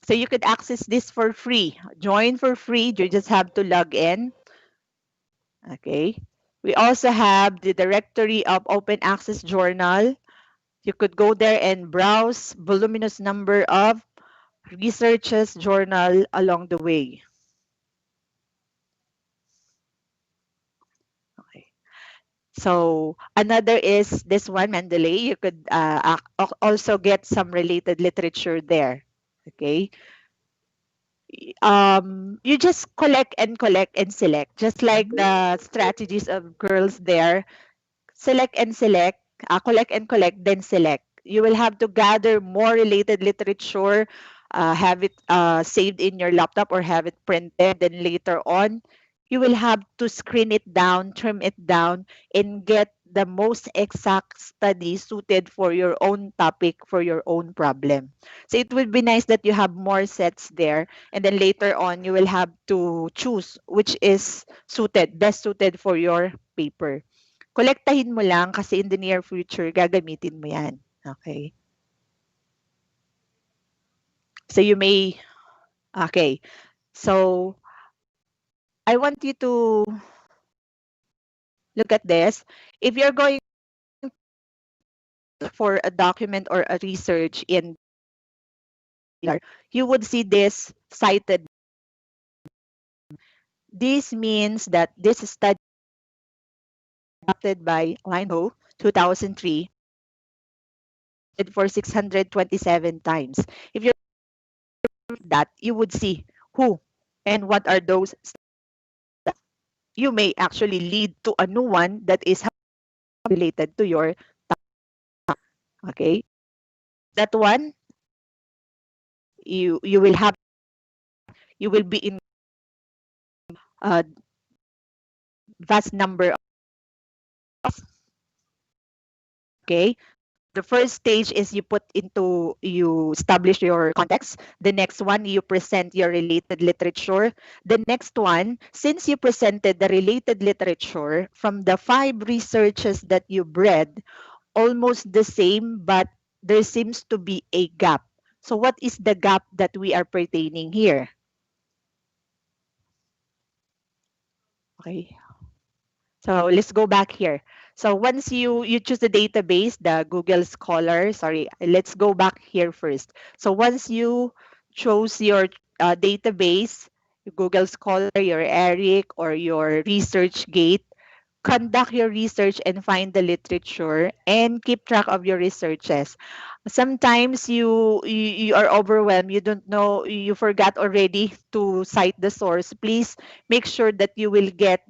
So you could access this for free. Join for free. You just have to log in. Okay. We also have the directory of open access journal. You could go there and browse voluminous number of researches journal along the way. Okay. So another is this one, Mendeley. You could also get some related literature there. Okay. You just collect and select, just like the strategies of girls there. Select and select, collect and collect, then select. You will have to gather more related literature, have it saved in your laptop or have it printed. Then later on, you will have to screen it down, trim it down, and get the most exact study suited for your own topic, for your own problem. So it would be nice that you have more sets there. And then later on, you will have to choose which is best suited for your paper. Kolektahin mo lang kasi in the near future, gagamitin mo yan. Okay? So you may, okay. So I want you to look at this. If you're going for a document or a research in, you would see this cited. This means that this study adopted by Lineho 2003 for 627 times. If you that, you would see who and what are those. You may actually lead to a new one that is related to your topic. Okay, that one you will be in a vast number of. Okay, the first stage is you establish your context. The next one, you present your related literature. The next one, since you presented the related literature from the 5 researches that you read, almost the same, but there seems to be a gap. So what is the gap that we are pertaining here? Okay. So let's go back here. So once you choose the database, the Google Scholar, sorry, let's go back here first. So once you chose your database, Google Scholar, your ERIC, or your ResearchGate, conduct your research and find the literature and keep track of your researches. Sometimes you are overwhelmed, you don't know, you forgot already to cite the source. Please make sure that you will get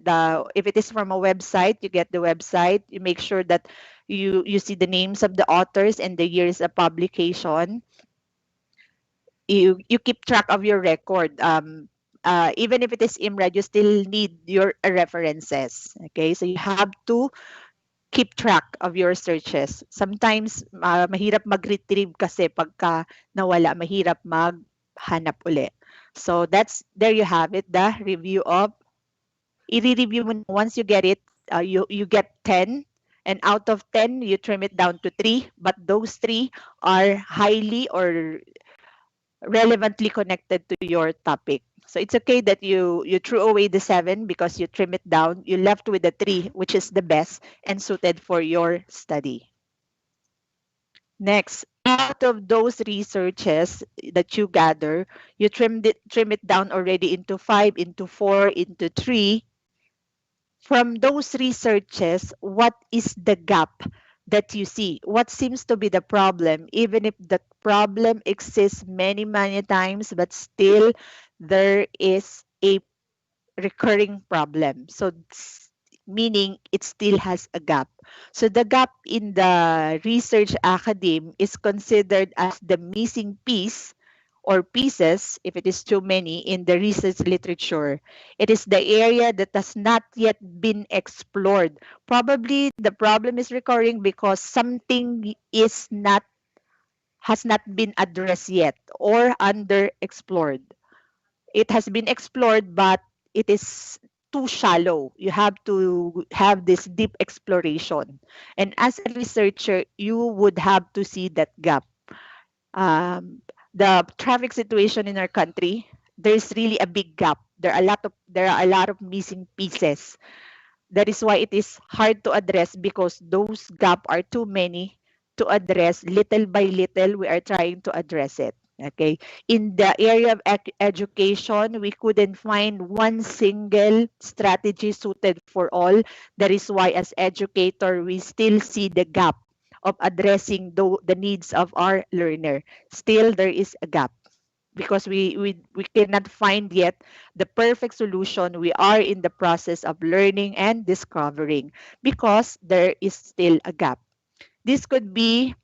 if it is from a website, you get the website. You make sure that you see the names of the authors and the years of publication. You keep track of your record. Even if it is IMRAD, you still need your references. Okay, so you have to keep track of your searches. Sometimes mahirap mag-retrieve kasi pagka nawala, mahirap maghanap uli. So there you have it, the review of, i-review mo once you get it, you get 10, and out of 10 you trim it down to 3, but those 3 are highly or relevantly connected to your topic. So it's okay that you threw away the 7 because you trim it down. You left with the 3, which is the best and suited for your study. Next, out of those researches that you gather, you trim it down already into 5, into 4, into 3. From those researches, what is the gap that you see? What seems to be the problem, even if the problem exists many, many times, but still there is a recurring problem. So meaning it still has a gap. So the gap in the research academe is considered as the missing piece or pieces, if it is too many, in the research literature. It is the area that has not yet been explored. Probably the problem is recurring because something has not been addressed yet or underexplored. It has been explored, but it is too shallow. You have to have this deep exploration. And as a researcher, you would have to see that gap. The traffic situation in our country, there's really a big gap. There are a lot of missing pieces. That is why it is hard to address because those gap are too many to address. Little by little, we are trying to address it. Okay. In the area of education, we couldn't find one single strategy suited for all. That is why as educator, we still see the gap of addressing the needs of our learner. Still, there is a gap because we cannot find yet the perfect solution. We are in the process of learning and discovering because there is still a gap. This could be,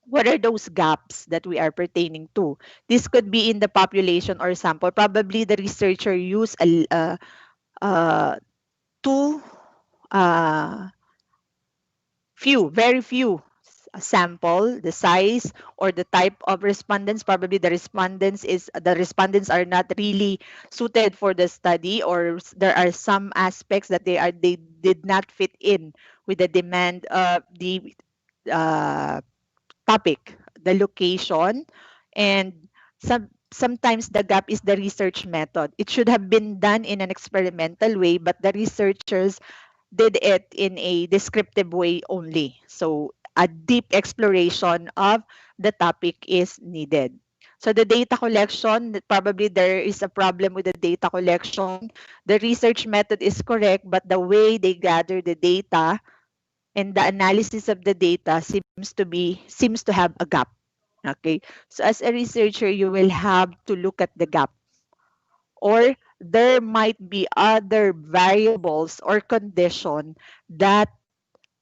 what are those gaps that we are pertaining to? This could be in the population or sample. Probably the researcher used two uh, very few sample, the size or the type of respondents. Probably the respondents are not really suited for the study, or there are some aspects that they did not fit in with the demand of the uh, topic, the location, and sometimes the gap is the research method. It should have been done in an experimental way, but the researchers did it in a descriptive way only. So a deep exploration of the topic is needed. So the data collection, probably there is a problem with the data collection. The research method is correct, but the way they gather the data and the analysis of the data seems to have a gap. Okay. So as a researcher, you will have to look at the gap, or there might be other variables or condition that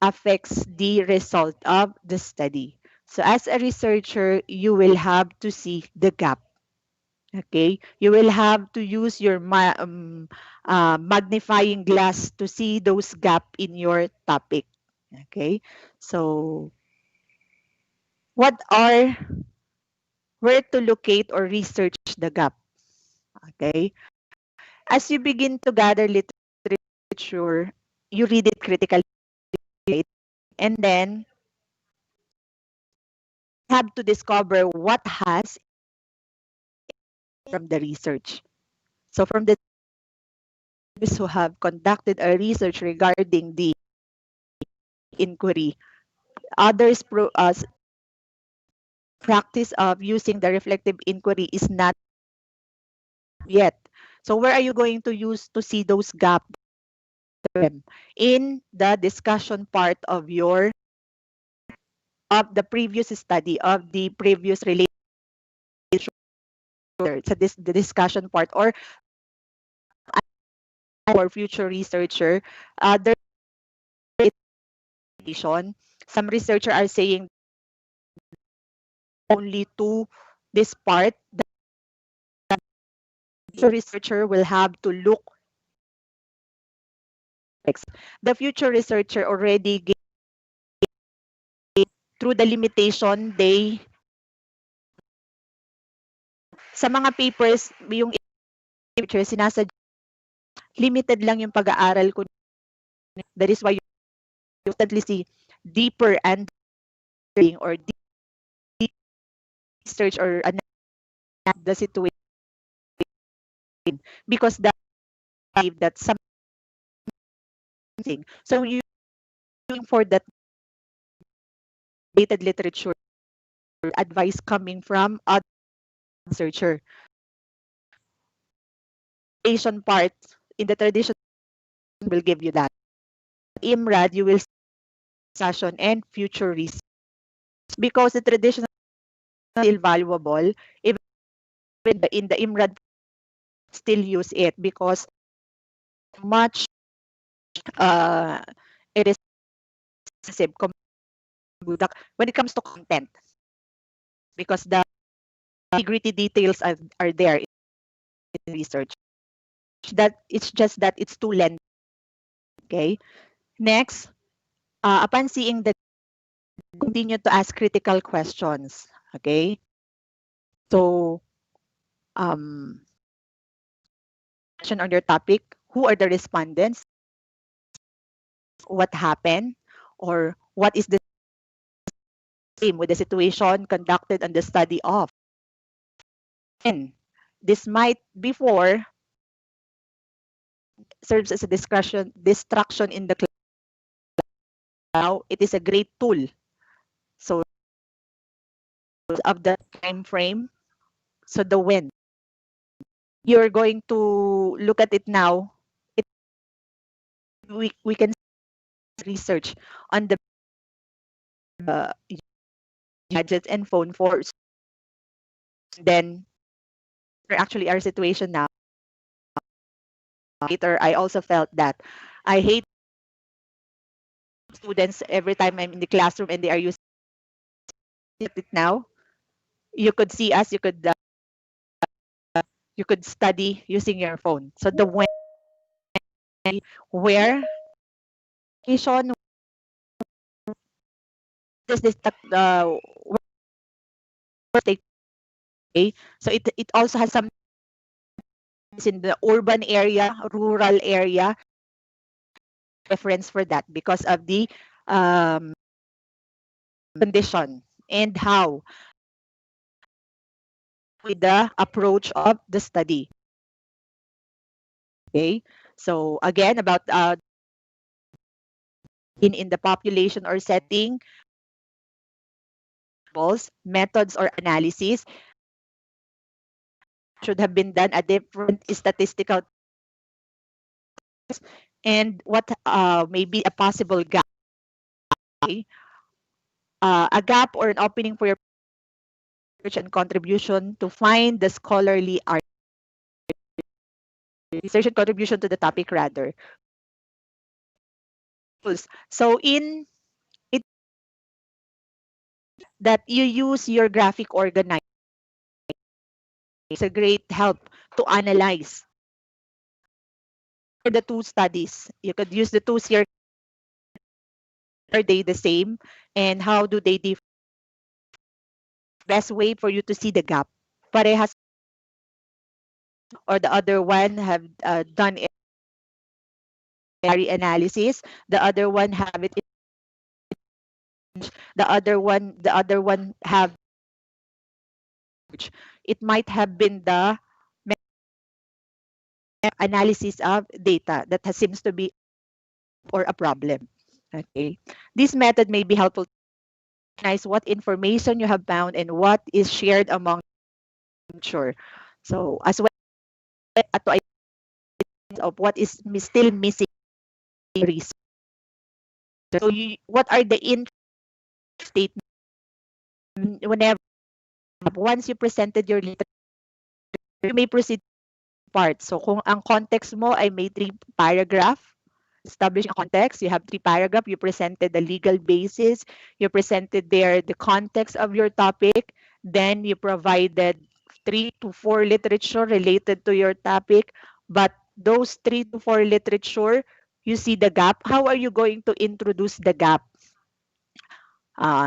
affects the result of the study. So as a researcher, you will have to see the gap. Okay, you will have to use your magnifying glass to see those gap in your topic. Okay, so what are where to locate or research the gap? Okay, as you begin to gather literature, you read it critically, and then have to discover what has from the research. So from the who have conducted a research regarding the inquiry, others practice of using the reflective inquiry is not yet. So where are you going to use to see those gaps? In the discussion part of the previous study of the previous related. So the discussion part, or for future researcher, there is some researchers are saying only to this part. The researcher will have to look The future researcher already gave through the limitation they sa mga papers yung researcher sinasa limited lang yung pag-aaral ko. That is why you constantly see deeper understanding or deep research or analyze the situation because that believe that something. So you looking for that dated literature advice coming from other researcher. Asian part in the tradition will give you that. IMRAD, you will see session and future research because the traditional is still valuable. Even in the IMRAD still use it because much it is expensive when it comes to content because the integrity details are there in research. That it's just that it's too lengthy. Okay. Next, upon seeing the continue to ask critical questions. Okay. So question on your topic, who are the respondents? What happened? Or what is the same with the situation conducted on the study of? And this might before serves as a distraction in the class. Now it is a great tool. So of the time frame, so the when you're going to look at it now, we can research on the uh, gadgets and phone for then actually our situation now. Later, I also felt that I hate students every time I'm in the classroom and they are using it now. You could see us, you could study using your phone. So the when, where, location, this take. Okay? So it also has some in the urban area, rural area, preference for that because of the condition and how with the approach of the study. Okay, so again about in the population or setting, methods or analysis should have been done a different statistical and what may be a possible gap. Okay? A gap or an opening for your research and contribution to find the scholarly art. Research and contribution to the topic rather. So in it that you use your graphic organizer. It's a great help to analyze the two studies. You could use the tools here. Are they the same? And how do they differ? Best way for you to see the gap. Parehas or the other one have done analysis. The other one have it. The other one have. It might have been the analysis of data that seems to be or a problem. Okay, this method may be helpful to recognize what information you have found and what is shared among. Sure. So as well to identify of what is still missing in research. So what are the statements whenever once you presented your literature, you may proceed part. So kung ang context mo ay may 3 paragraph, establishing a context, you have 3 paragraph, you presented the legal basis, you presented there the context of your topic, then you provided 3 to 4 literature related to your topic, but those 3 to 4 literature, You see the gap. How are you going to introduce the gap?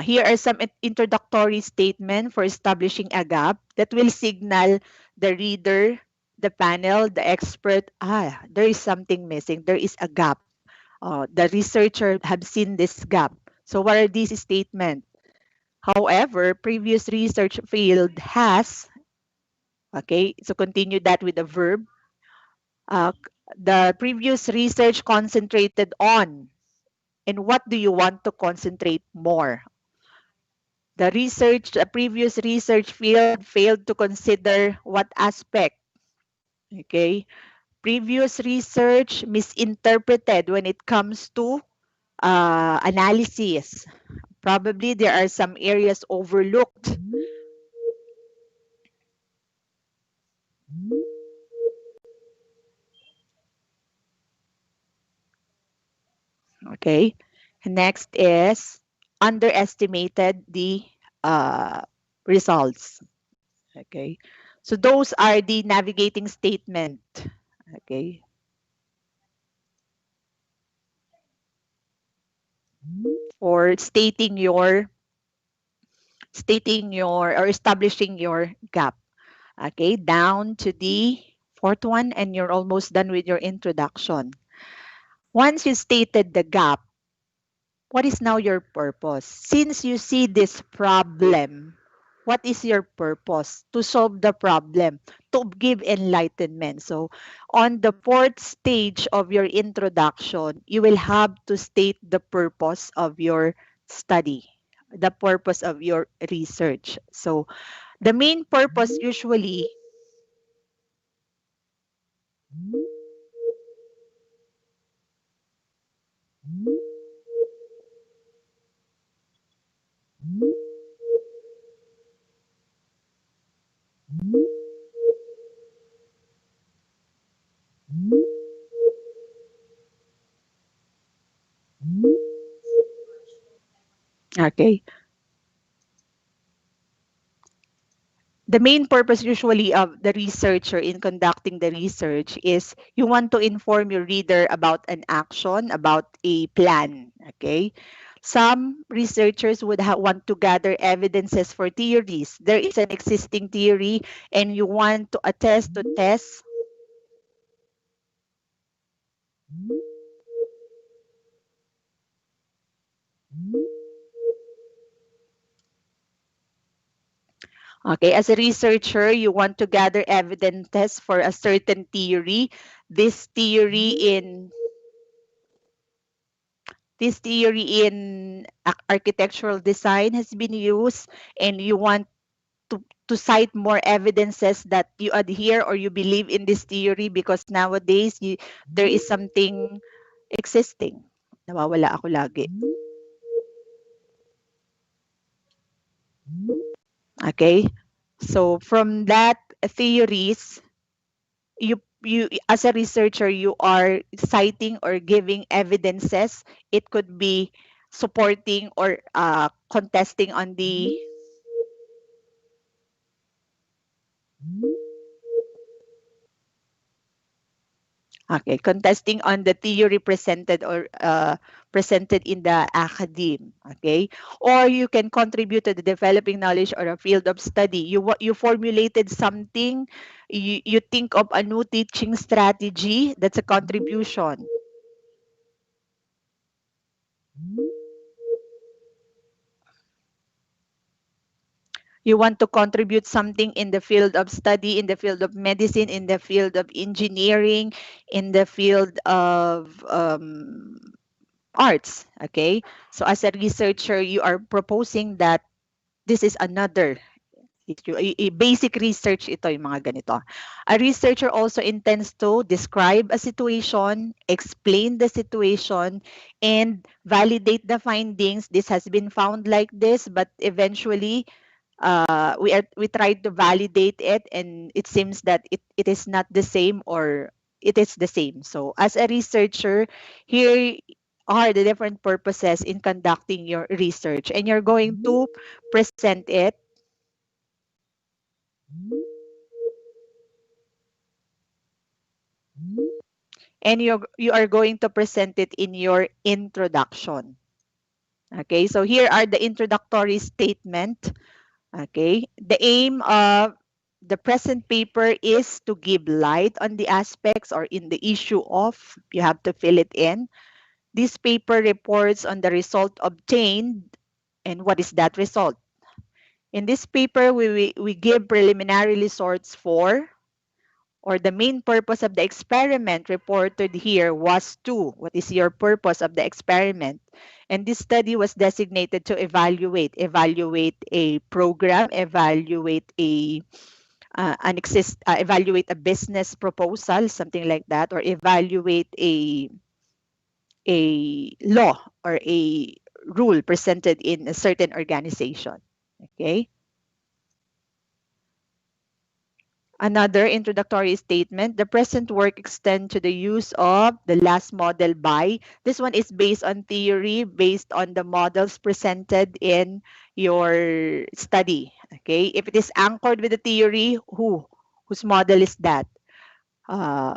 Here are some introductory statements for establishing a gap that will signal the reader, the panel, the expert, there is something missing. There is a gap. The researcher have seen this gap. So what are these statements? However, previous research field has, okay, so continue that with the verb. Uh, the previous research concentrated on, and what do you want to concentrate more? The previous research field failed to consider what aspect? Okay. Previous research misinterpreted when it comes to analysis. Probably there are some areas overlooked. Okay. Next is underestimated the uh, results. Okay. So those are the navigating statement. Okay. For stating your or establishing your gap. Okay, down to the fourth one, and you're almost done with your introduction. Once you stated the gap, what is now your purpose? Since you see this problem, what is your purpose? To solve the problem, to give enlightenment. So, on the fourth stage of your introduction, you will have to state the purpose of your study, the purpose of your research. So, the main purpose usually, okay, the main purpose usually of the researcher in conducting the research is you want to inform your reader about an action, about a plan. Okay. Some researchers would want to gather evidences for theories. There is an existing theory and you want to attest to test. Okay, as a researcher, you want to gather evidences for a certain theory. This theory in this theory in architectural design has been used, and you want to cite more evidences that you adhere or you believe in this theory because nowadays there is something existing. Nawawala ako lagi. Okay? So from that theories, you as a researcher, you are citing or giving evidences. It could be supporting or contesting on the contesting on the theory presented or presented in the academe. Okay, or you can contribute to the developing knowledge or a field of study. You formulated something. You think of a new teaching strategy. That's a contribution. You want to contribute something in the field of study, in the field of medicine, in the field of engineering, in the field of arts. Okay, so as a researcher, you are proposing that this is another issue. Basic research ito, yung mga ganito. A researcher also intends to describe a situation, explain the situation, and validate the findings. This has been found like this, but eventually we tried to validate it, and it seems that it is not the same, or it is the same. So as a researcher, here are the different purposes in conducting your research, and you're going to present it. and you are going to present it in your introduction. Okay, so here are the introductory statement. Okay, the aim of the present paper is to give light on the aspects or in the issue of, you have to fill it in. This paper reports on the result obtained, and what is that result? In this paper, we give preliminary results for, or the main purpose of the experiment reported here was to, what is your purpose of the experiment? And this study was designated to evaluate a program, evaluate a business proposal, something like that, or evaluate a law or a rule presented in a certain organization. Okay. Another introductory statement, the present work extends to the use of the last model by. This one is based on theory, based on the models presented in your study. Okay, if it is anchored with the theory, whose model is that? Uh,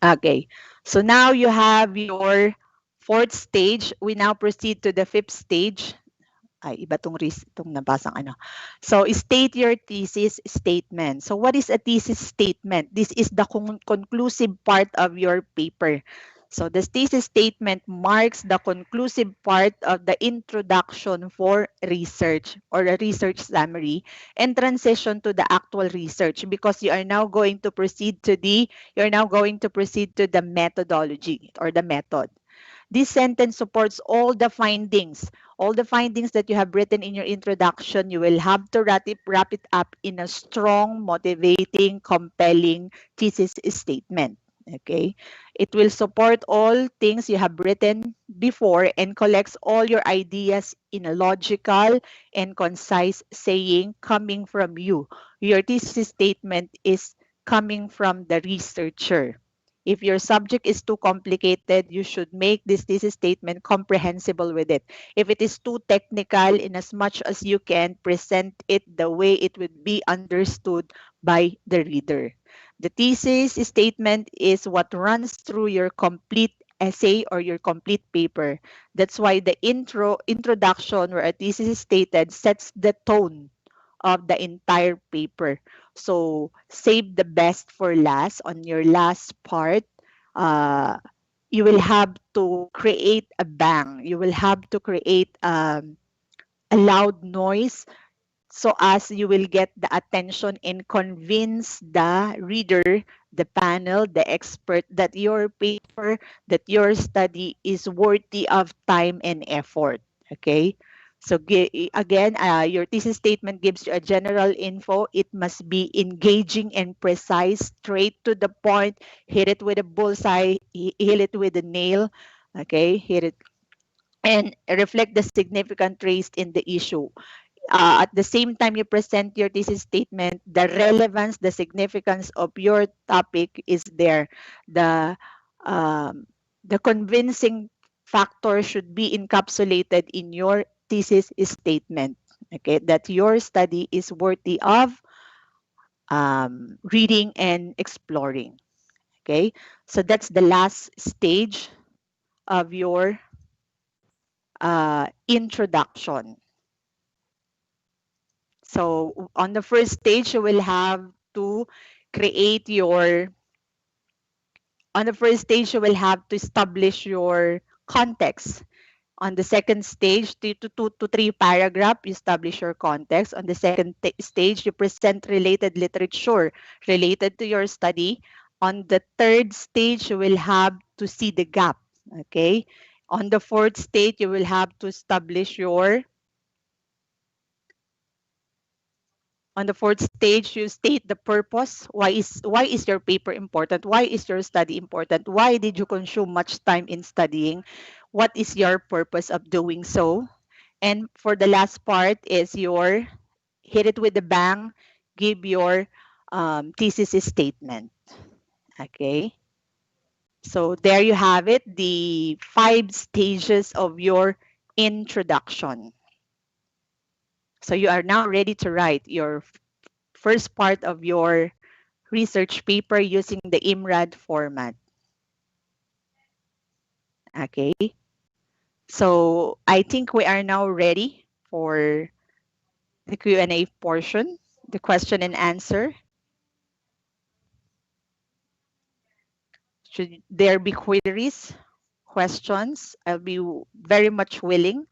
okay, so now you have your fourth stage. We now proceed to the fifth stage. Ay, iba tong nabasang ano. So, state your thesis statement. So, what is a thesis statement? This is the conclusive part of your paper. So, the thesis statement marks the conclusive part of the introduction for research or a research summary and transition to the actual research, because you're now going to proceed to the methodology or the method. This sentence supports all the findings that you have written in your introduction. You will have to wrap it up in a strong, motivating, compelling thesis statement. Okay, it will support all things you have written before and collects all your ideas in a logical and concise saying coming from you. Your thesis statement is coming from the researcher. If your subject is too complicated, you should make this thesis statement comprehensible with it. If it is too technical, in as much as you can, present it the way it would be understood by the reader. The thesis statement is what runs through your complete essay or your complete paper. That's why the introduction, where a thesis is stated, sets the tone of the entire paper. So save the best for last. On your last part, uh, you will have to create a bang. You will have to create a loud noise so as you will get the attention and convince the reader, the panel, the expert that your paper, that your study is worthy of time and effort. Okay. So again, your thesis statement gives you a general info. It must be engaging and precise, straight to the point. Hit it with a bullseye. Hit it with a nail. Okay, hit it and reflect the significant raised in the issue. At the same time you present your thesis statement, the relevance, the significance of your topic is there. The um, the convincing factor should be encapsulated in your thesis statement. Okay, that your study is worthy of reading and exploring. Okay, so that's the last stage of your introduction. So on the first stage, you will have to create your, on the first stage, you will have to establish your context. On the second stage, two to three paragraph, you establish your context. On the second stage, you present related literature related to your study. On the third stage, you will have to see the gap. Okay. On the fourth stage, you will have to establish your, on the fourth stage, you state the purpose. Why is your paper important? Why is your study important? Why did you consume much time in studying? What is your purpose of doing so? And for the last part is your hit it with the bang, give your thesis statement. Okay. So there you have it, the 5 stages of your introduction. So you are now ready to write your first part of your research paper using the IMRAD format. Okay. So I think we are now ready for the Q&A portion, the question and answer. Should there be queries, questions? I'll be very much willing.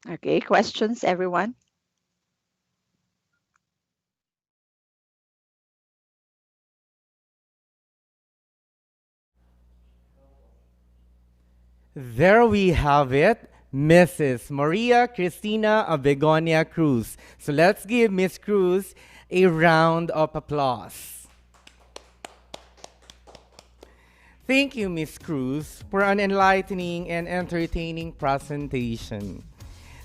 Okay, questions, everyone? There we have it, Mrs. Maria Cristina Begonia Cruz. So let's give Miss Cruz a round of applause. Thank you, Miss Cruz, for an enlightening and entertaining presentation.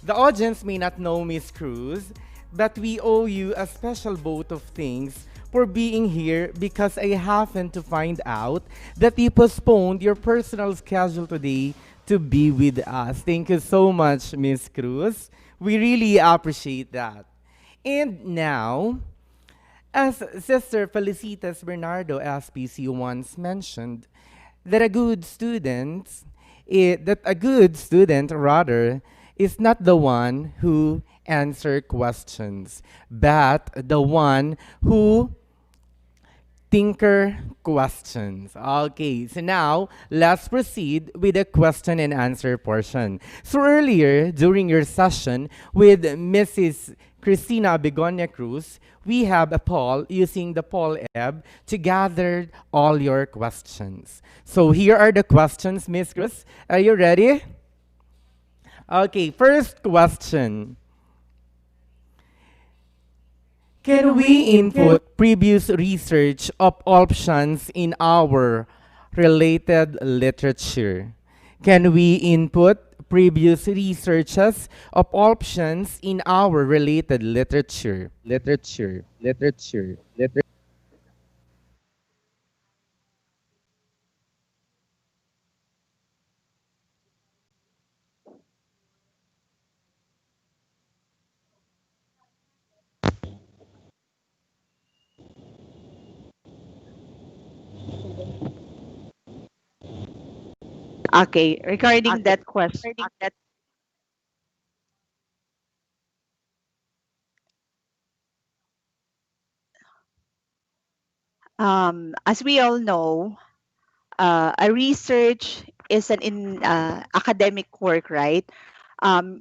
The audience may not know Miss Cruz, but we owe you a special vote of thanks for being here because I happened to find out that you postponed your personal schedule today to be with us. Thank you so much, Miss Cruz. We really appreciate that. And now, as Sister Felicitas Bernardo SPC once mentioned, that a good student, that a good student rather, is not the one who answer questions, but the one who tinker questions. Okay, so now let's proceed with the question and answer portion. So earlier during your session with Mrs. Cristina Begonia Cruz, we have a poll using the poll app to gather all your questions. So here are the questions, Miss Cruz. Are you ready? Okay, first question. Can we input previous research of options in our related literature? Can we input previous researches of options in our related literature? Okay, regarding that question, as we all know, a research is an academic work, right?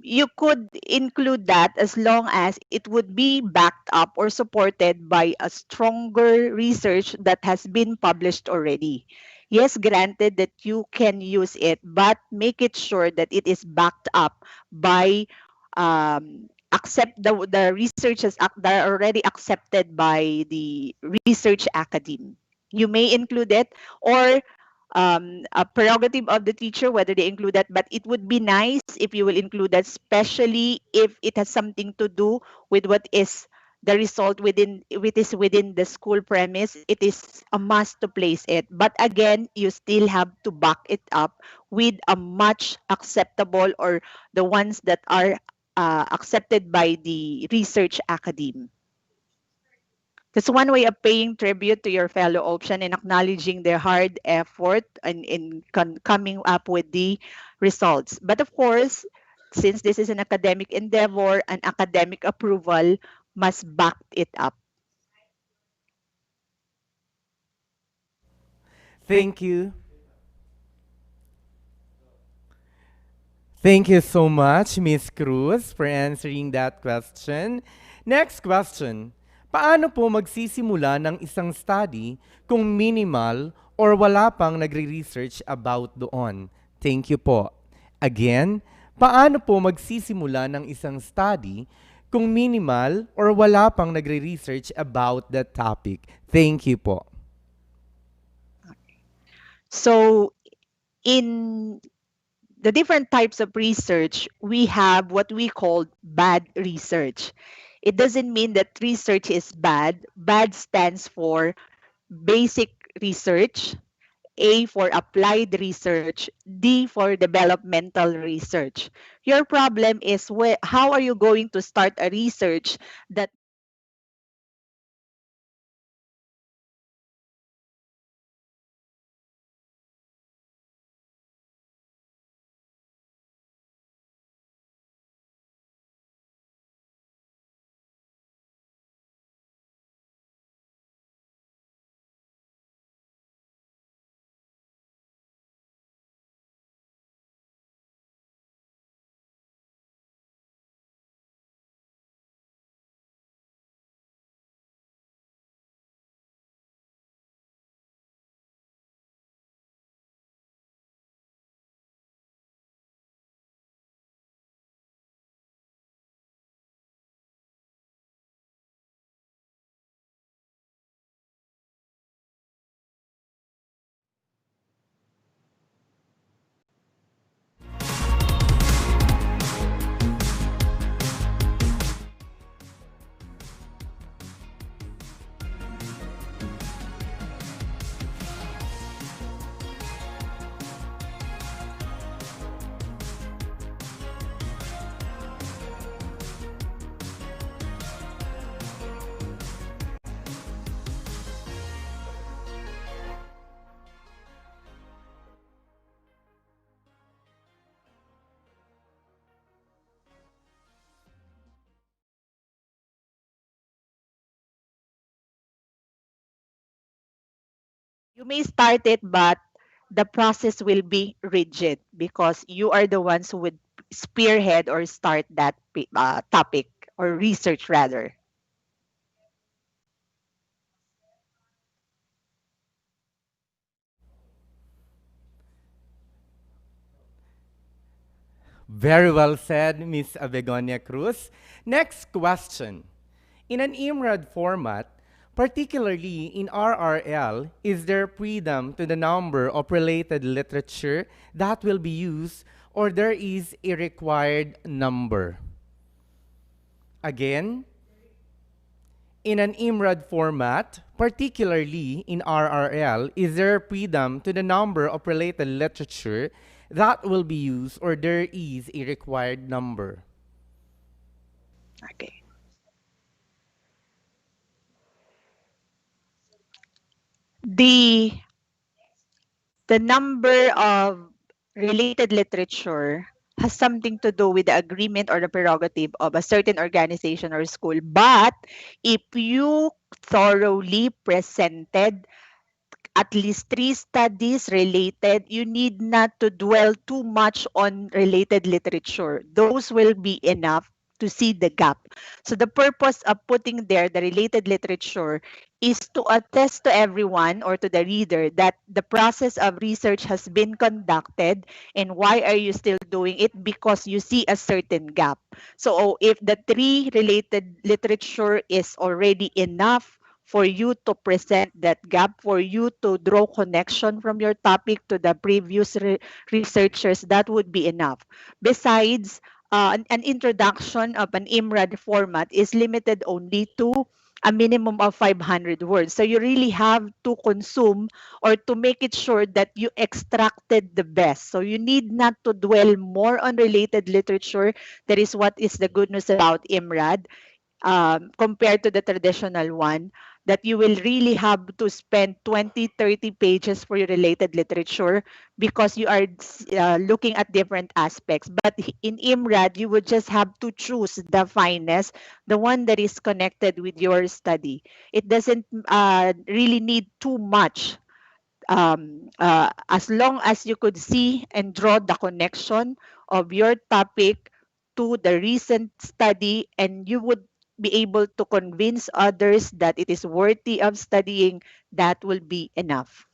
You could include that as long as it would be backed up or supported by a stronger research that has been published already. Yes, granted that you can use it, but make it sure that it is backed up by accept the researches that are already accepted by the research academe. You may include it, or a prerogative of the teacher whether they include that, but it would be nice if you will include that, especially if it has something to do with what is the result within, if it is within the school premise. It is a must to place it, but again, you still have to back it up with a much acceptable, or the ones that are accepted by the research academe. That's one way of paying tribute to your fellow option and acknowledging their hard effort in coming up with the results. But of course, since this is an academic endeavor, an academic approval must back it up. Thank you. Thank you so much, Miss Cruz, for answering that question. Next question. Paano po magsisimula ng isang study kung minimal or wala pang nagre-research about doon? Thank you po. Again, paano po magsisimula ng isang study kung minimal or wala pang nagre-research about that topic? Thank you po. So in the different types of research, we have what we call bad research. It doesn't mean that research is bad. Bad stands for basic research, A for applied research, D for developmental research. Your problem is how are you going to start a research that you may start it, but the process will be rigid because you are the ones who would spearhead or start that topic or research rather. Very well said, Miss Abegonia Cruz. Next question. In an IMRAD format, particularly in RRL, is there freedom to the number of related literature that will be used, or there is a required number? Again, in an IMRAD format, particularly in RRL, is there freedom to the number of related literature that will be used, or there is a required number? Okay. The the number of related literature has something to do with the agreement or the prerogative of a certain organization or school. But if you thoroughly presented at least three studies related, you need not to dwell too much on related literature. Those will be enough to see the gap. So the purpose of putting there the related literature is to attest to everyone or to the reader that the process of research has been conducted, and why are you still doing it? Because you see a certain gap. So if the three related literature is already enough for you to present that gap, for you to draw connection from your topic to the previous researchers, that would be enough. Besides, an introduction of an IMRAD format is limited only to a minimum of 500 words. So you really have to consume or to make it sure that you extracted the best. So you need not to dwell more on related literature. That is what is the good news about IMRAD, compared to the traditional one, that you will really have to spend 20, 30 pages for your related literature because you are looking at different aspects. But in IMRAD, you would just have to choose the finest, the one that is connected with your study. It doesn't really need too much, as long as you could see and draw the connection of your topic to the recent study, and you would be able to convince others that it is worthy of studying, that will be enough.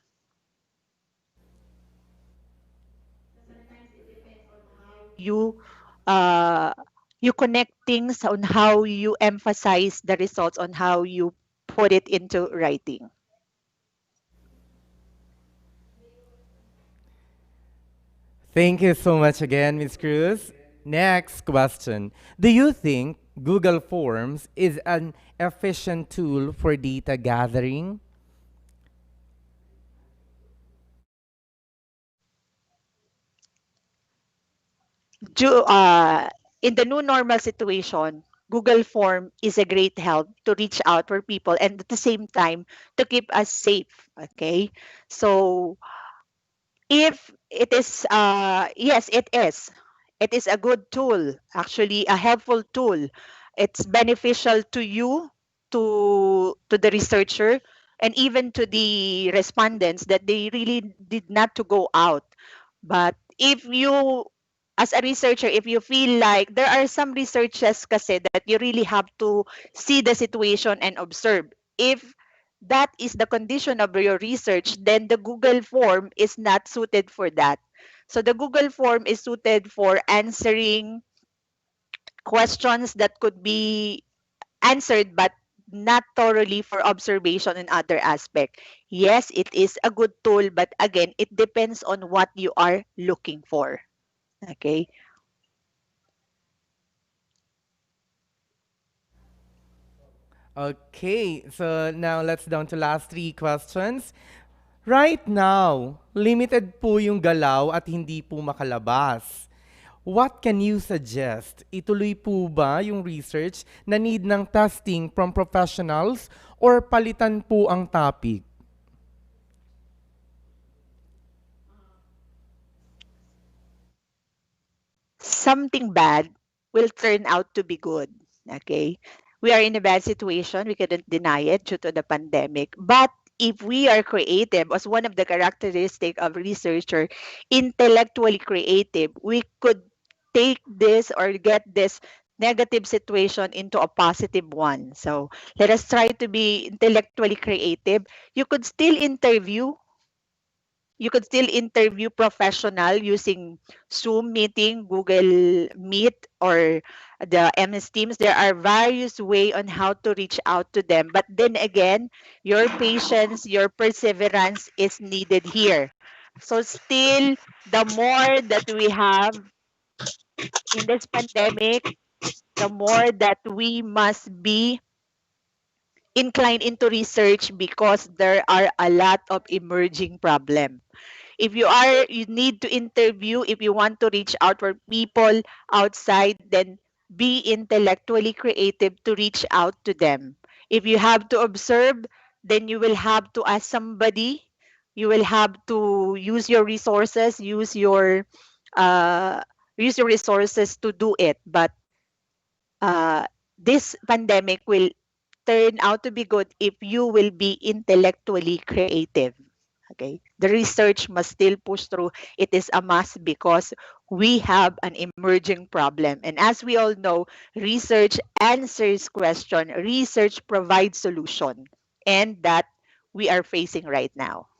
uh, you connect things, on how you emphasize the results, on how you put it into writing. Thank you so much again, Ms. Cruz. Next question. Do you think Google Forms is an efficient tool for data gathering? Do, in the new normal situation, Google Form is a great help to reach out for people and at the same time to keep us safe. Okay, so if it is, yes, it is a good tool, actually a helpful tool. It's beneficial to you, to the researcher, and even to the respondents, that they really did not to go out. But if you, as a researcher, if you feel like there are some researches kasi that you really have to see the situation and observe, if that is the condition of your research, then the Google form is not suited for that. So the Google form is suited for answering questions that could be answered, but not thoroughly for observation and other aspect. Yes, it is a good tool, but again, it depends on what you are looking for. Okay. Okay, so now let's down to last three questions. Right now, limited po yung galaw at hindi po makalabas. What can you suggest? Ituloy po ba yung research na need ng testing from professionals or palitan po ang topic? Something bad will turn out to be good. Okay. We are in a bad situation. We couldn't deny it due to the pandemic. But if we are creative, as one of the characteristic of researcher, intellectually creative, we could take this or get this negative situation into a positive one. So let us try to be intellectually creative. You could still interview you could still interview professional using Zoom meeting, Google Meet, or the MS Teams. There are various way on how to reach out to them. But then again, your patience, your perseverance is needed here. So still, the more that we have in this pandemic, the more that we must be inclined into research, because there are a lot of emerging problems. If you need to interview, if you want to reach out for people outside, then be intellectually creative to reach out to them. If you have to observe, then you will have to ask somebody. You will have to use your resources, uh, use your resources to do it. But uh, this pandemic will turn out to be good if you will be intellectually creative. Okay, the research must still push through. It is a must, because we have an emerging problem, and as we all know, research answers question, research provides solution, and that we are facing right now.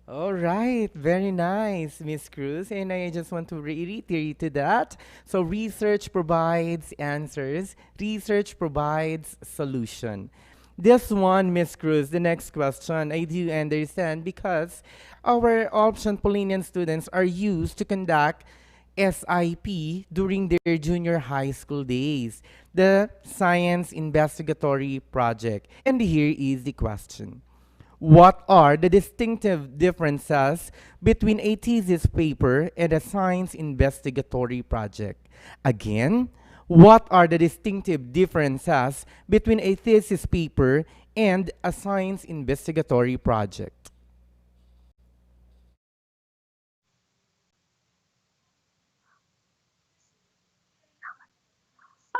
All right, very nice, Miss Cruz. And I just want to reiterate to that. So research provides answers, research provides solution. This one, Miss Cruz, the next question, I do understand because our option Polinian students are used to conduct SIP during their junior high school days, the Science Investigatory Project. And here is the question. What are the distinctive differences between a thesis paper and a science investigatory project? Again, what are the distinctive differences between a thesis paper and a science investigatory project?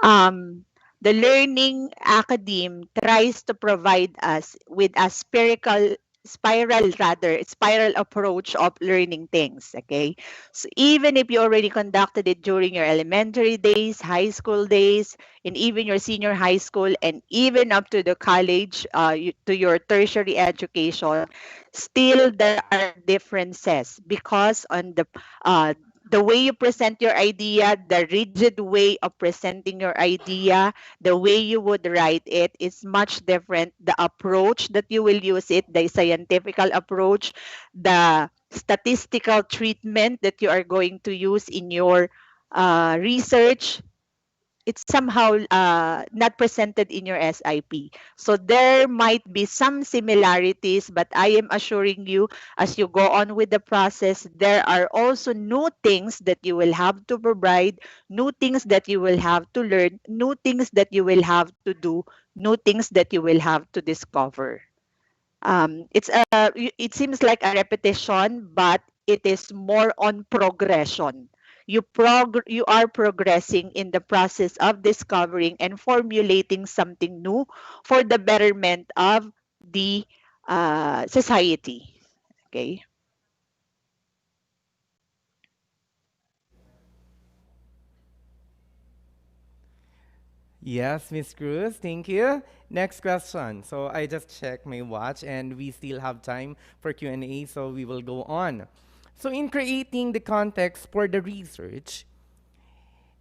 Um, the learning academe tries to provide us with a spherical spiral approach of learning things. Okay, so even if you already conducted it during your elementary days, high school days, and even your senior high school, and even up to the college, to your tertiary education, still there are differences because on the way you present your idea, the rigid way of presenting your idea, the way you would write it is much different. The approach that you will use it, the scientific approach, the statistical treatment that you are going to use in your research, it's somehow not presented in your SIP. So there might be some similarities, but I am assuring you, as you go on with the process, there are also new things that you will have to provide, new things that you will have to learn, new things that you will have to do, new things that you will have to discover. It seems like a repetition, but it is more on progression. You are progressing in the process of discovering and formulating something new for the betterment of the society. Okay. Yes, Miss Cruz, thank you. Next question. So I just checked my watch and we still have time for Q&A, so we will go on. So in creating the context for the research,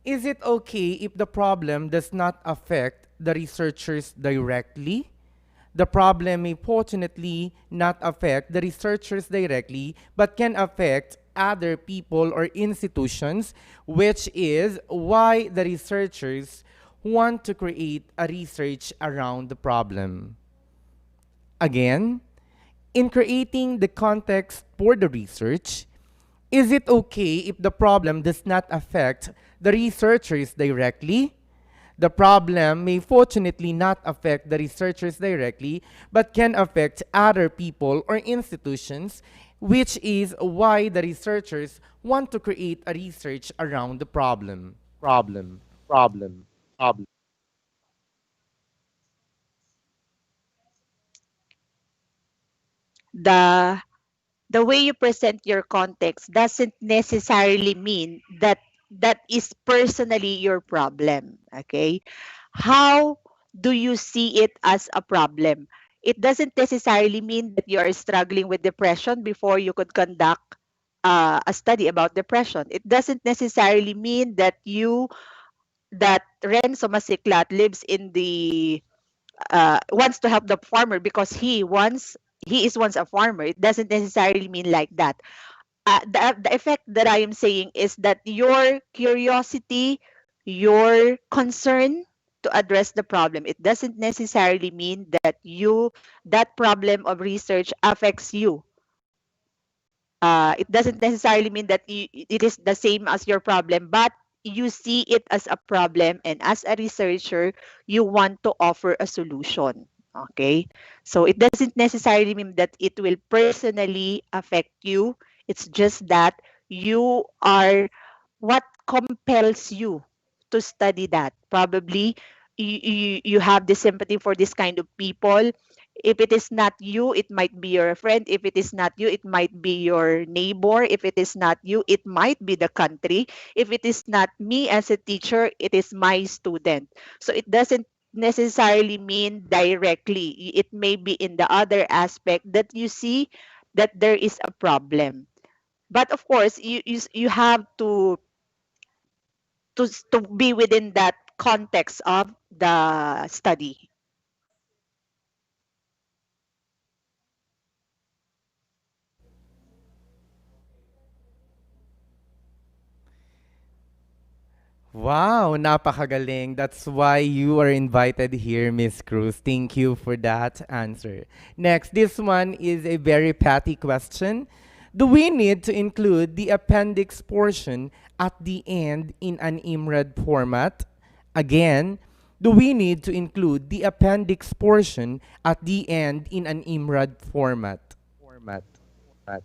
is it okay if the problem does not affect the researchers directly? The problem may fortunately not affect the researchers directly, but can affect other people or institutions, which is why the researchers want to create a research around the problem. Again, in creating the context for the research, is it okay if the problem does not affect the researchers directly? The problem may fortunately not affect the researchers directly, but can affect other people or institutions, which is why the researchers want to create a research around the problem. Problem. Problem. Problem. The the way you present your context doesn't necessarily mean that that is personally your problem. Okay, how do you see it as a problem? It doesn't necessarily mean that you are struggling with depression before you could conduct a study about depression. It doesn't necessarily mean that Renzo Masiklat lives in the wants to help the farmer because he is once a farmer. It doesn't necessarily mean like that. The effect that I am saying is that your curiosity, your concern to address the problem, it doesn't necessarily mean that that problem of research affects you. It doesn't necessarily mean that it is the same as your problem, but you see it as a problem, and as a researcher, you want to offer a solution. Okay, so it doesn't necessarily mean that it will personally affect you. It's just that you are what compels you to study that. Probably you have the sympathy for this kind of people. If it is not you, it might be your friend. If it is not you, it might be your neighbor. If it is not you, it might be the country. If it is not me as a teacher, it is my student. So it doesn't necessarily mean directly. It may be in the other aspect that you see that there is a problem. But of course, you have to be within that context of the study. Wow, napakagaling. That's why you are invited here, Miss Cruz. Thank you for that answer. Next, this one is a very patty question. Do we need to include the appendix portion at the end in an IMRAD format? Again, do we need to include the appendix portion at the end in an IMRAD format? Format. Format.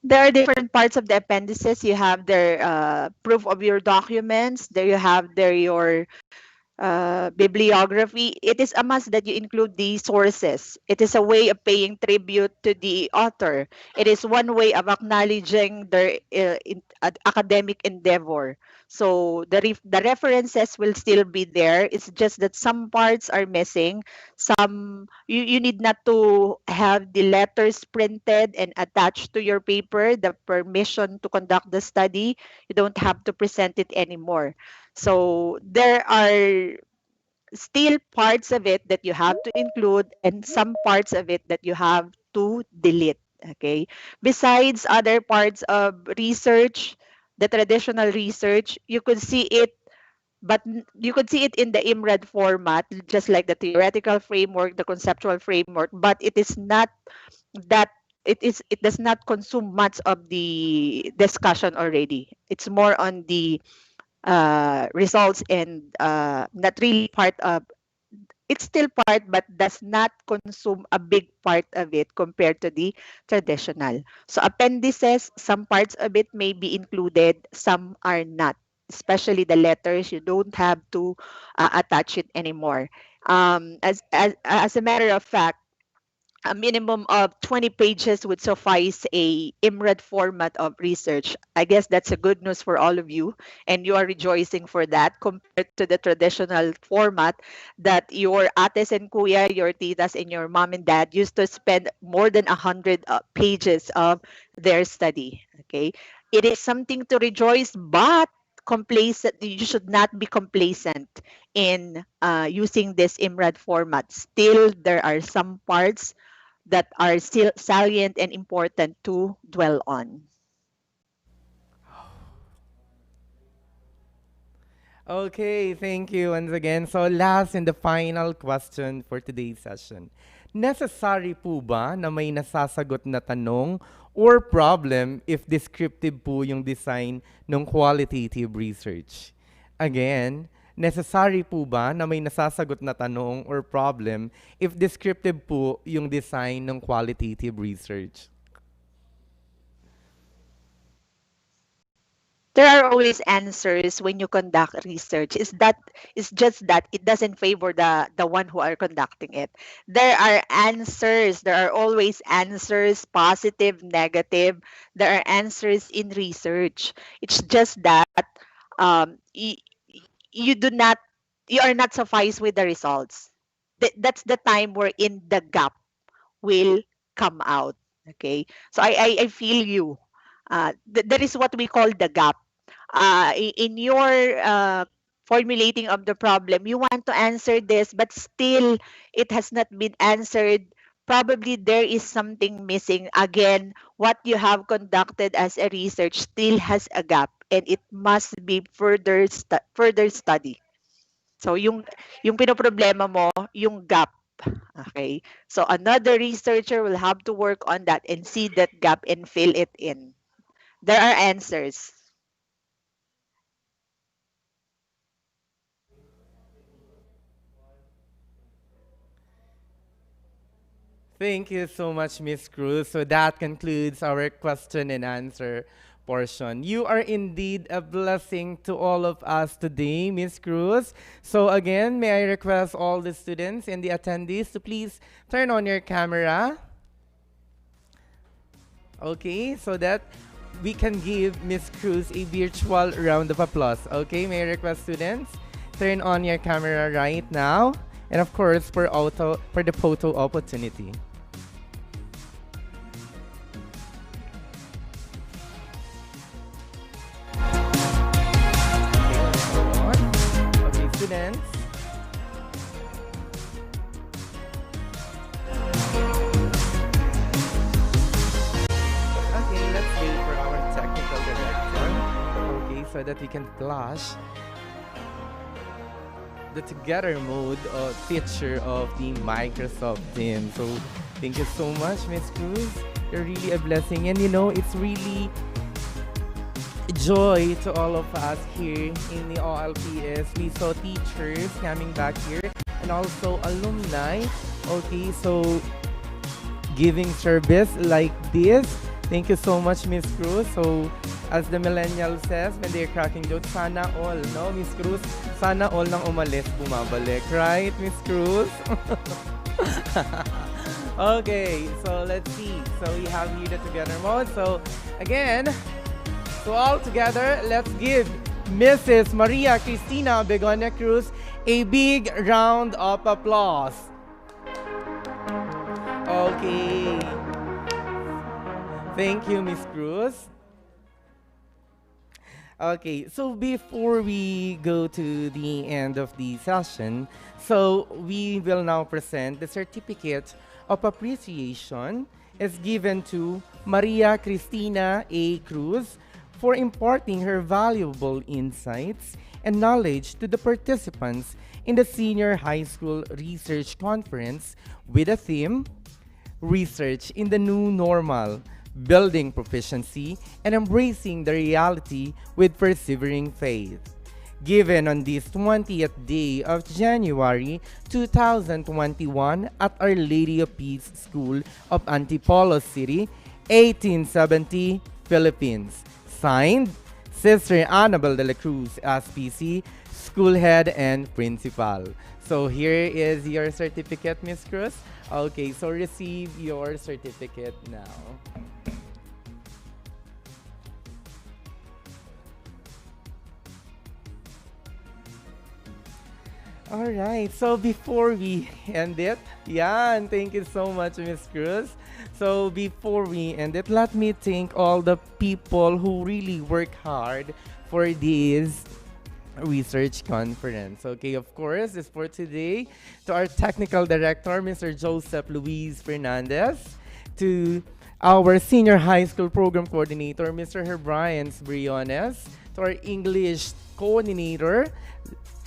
There are different parts of the appendices. You have their proof of your documents. There you have there your bibliography, it is a must that you include the sources. It is a way of paying tribute to the author. It is one way of acknowledging their academic endeavor. So the references will still be there. It's just that some parts are missing. Some you need not to have the letters printed and attached to your paper, the permission to conduct the study. You don't have to present it anymore. So there are still parts of it that you have to include and some parts of it that you have to delete. Okay. Besides other parts of research, the traditional research, you could see it, but you could see it in the IMRAD format, just like the theoretical framework, the conceptual framework, but it is not that it does not consume much of the discussion already. It's more on the results and not really part of, it's still part but does not consume a big part of it compared to the traditional. So appendices, some parts of it may be included, some are not, especially the letters. You don't have to attach it anymore. As a matter of fact, a minimum of 20 pages would suffice a IMRAD format of research. I guess that's a good news for all of you, and you are rejoicing for that compared to the traditional format that your ates and kuya, your titas, and your mom and dad used to spend more than 100 pages of their study. Okay, it is something to rejoice, but complacent. You should not be complacent in using this IMRAD format. Still, there are some parts that are still salient and important to dwell on. Okay, thank you once again. So last and the final question for today's session. Necessary po ba na may nasasagot na tanong or problem if descriptive po yung design ng qualitative research? Again, necessary po ba na may nasasagot na tanong or problem if descriptive po yung design ng qualitative research? There are always answers when you conduct research. It's just that it doesn't favor the one who are conducting it. There are answers. There are always answers, positive, negative. There are answers in research. It's just that you do not you are not sufficed with the results. That's the time wherein the gap will come out. Okay, so I feel you. That is what we call the gap. In your formulating of the problem, you want to answer this, but still it has not been answered. Probably there is something missing. Again, what you have conducted as a research still has a gap, and it must be further study. So yung pinoproblema mo, yung gap. Okay? So another researcher will have to work on that and see that gap and fill it in. There are answers. Thank you so much, Miss Cruz. So that concludes our question and answer portion. You are indeed a blessing to all of us today, Miss Cruz. So again, may I request all the students and the attendees to please turn on your camera. Okay, so that we can give Miss Cruz a virtual round of applause. Okay, may I request students turn on your camera right now, and of course for the photo opportunity. Okay, students. Okay, let's wait for our technical director. Okay, so that we can flash the together mode feature of the Microsoft Teams. So thank you so much, Miss Cruz. You're really a blessing, and you know it's really a joy to all of us here in the OLPS. We saw teachers coming back here and also alumni. Okay, so giving service like this Thank you so much, Miss Cruz. So, as the millennial says, when they're cracking jokes, sana all, no, Miss Cruz? Sana all nang umalis, bumabalik. Right, Miss Cruz? Okay, so let's see. So, we have here the together mode. So, again, so all together, let's give Mrs. Maria Cristina Begonia Cruz a big round of applause. Okay. Thank you, Miss Cruz. Okay, so before we go to the end of the session, so we will now present the certificate of appreciation is given to Maria Cristina A. Cruz for imparting her valuable insights and knowledge to the participants in the Senior High School Research Conference with a theme Research in the New Normal, Building Proficiency and Embracing the Reality with Persevering Faith. Given on this 20th day of January 2021 at Our Lady of Peace School of Antipolo City, 1870, Philippines. Signed, Sister Annabel de la Cruz, SPC, School Head and Principal. So here is your certificate, Miss Cruz. Okay, so receive your certificate now. All right, so before we end it, yeah, and thank you so much, Miss Cruz. So before we end it, let me thank all the people who really work hard for this research conference. Okay, of course, this for today to our technical director, Mr. Joseph Luis Fernandez, to our senior high school program coordinator, Mr. Herbrian Briones, to our English coordinator,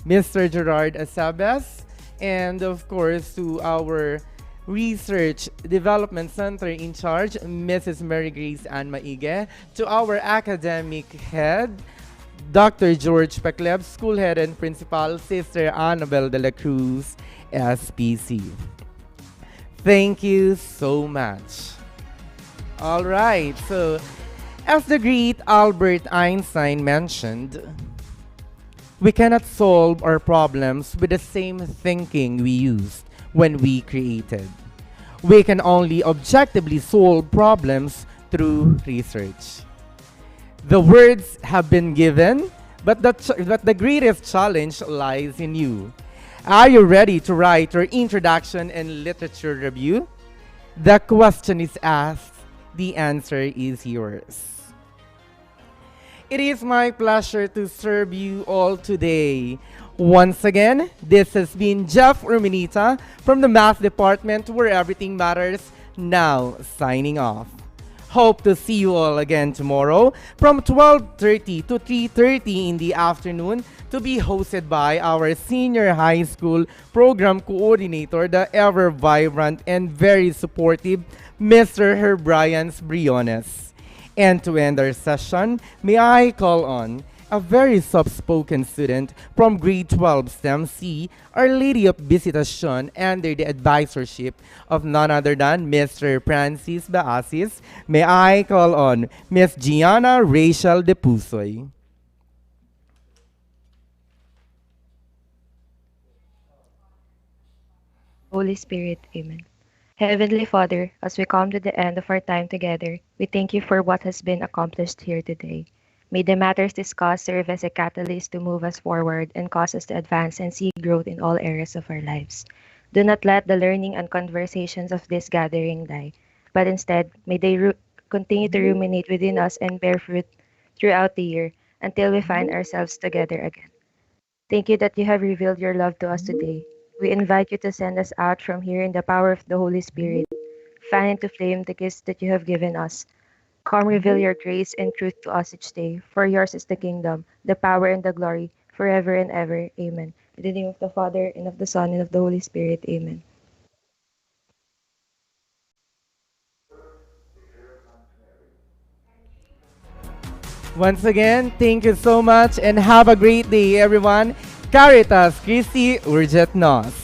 Mr. Gerard Asabes, and of course to our Research Development Center in charge, Mrs. Mary Grace Ann Maige, to our academic head, Dr. George Pecleb, school head and principal, Sister Annabel de la Cruz, SPC. Thank you so much. All right, so as the great Albert Einstein mentioned, we cannot solve our problems with the same thinking we used when we created. We can only objectively solve problems through research. The words have been given, but the greatest challenge lies in you. Are you ready to write your introduction and literature review? The question is asked, the answer is yours. It is my pleasure to serve you all today. Once again, this has been Jeff Urminita from the Math Department where everything matters, now signing off. Hope to see you all again tomorrow from 12:30 to 3:30 in the afternoon to be hosted by our senior high school program coordinator, the ever vibrant and very supportive Mr. Herbrian Briones. And to end our session, may I call on a very soft-spoken student from grade 12 STEM C, Our Lady of Visitation, under the advisorship of none other than Mr. Francis Baasis. May I call on Miss Gianna Rachel De Pusoy. Holy Spirit, Amen. Heavenly Father, as we come to the end of our time together, we thank you for what has been accomplished here today. May the matters discussed serve as a catalyst to move us forward and cause us to advance and see growth in all areas of our lives. Do not let the learning and conversations of this gathering die, but instead, may they continue to ruminate within us and bear fruit throughout the year until we find ourselves together again. Thank you that you have revealed your love to us today. We invite you to send us out from here in the power of the Holy Spirit. Fan into flame the gifts that you have given us. Come reveal your grace and truth to us each day. For yours is the kingdom, the power, and the glory, forever and ever. Amen. In the name of the Father, and of the Son, and of the Holy Spirit. Amen. Once again, thank you so much and have a great day, everyone. Caritas Christi Urget Nos.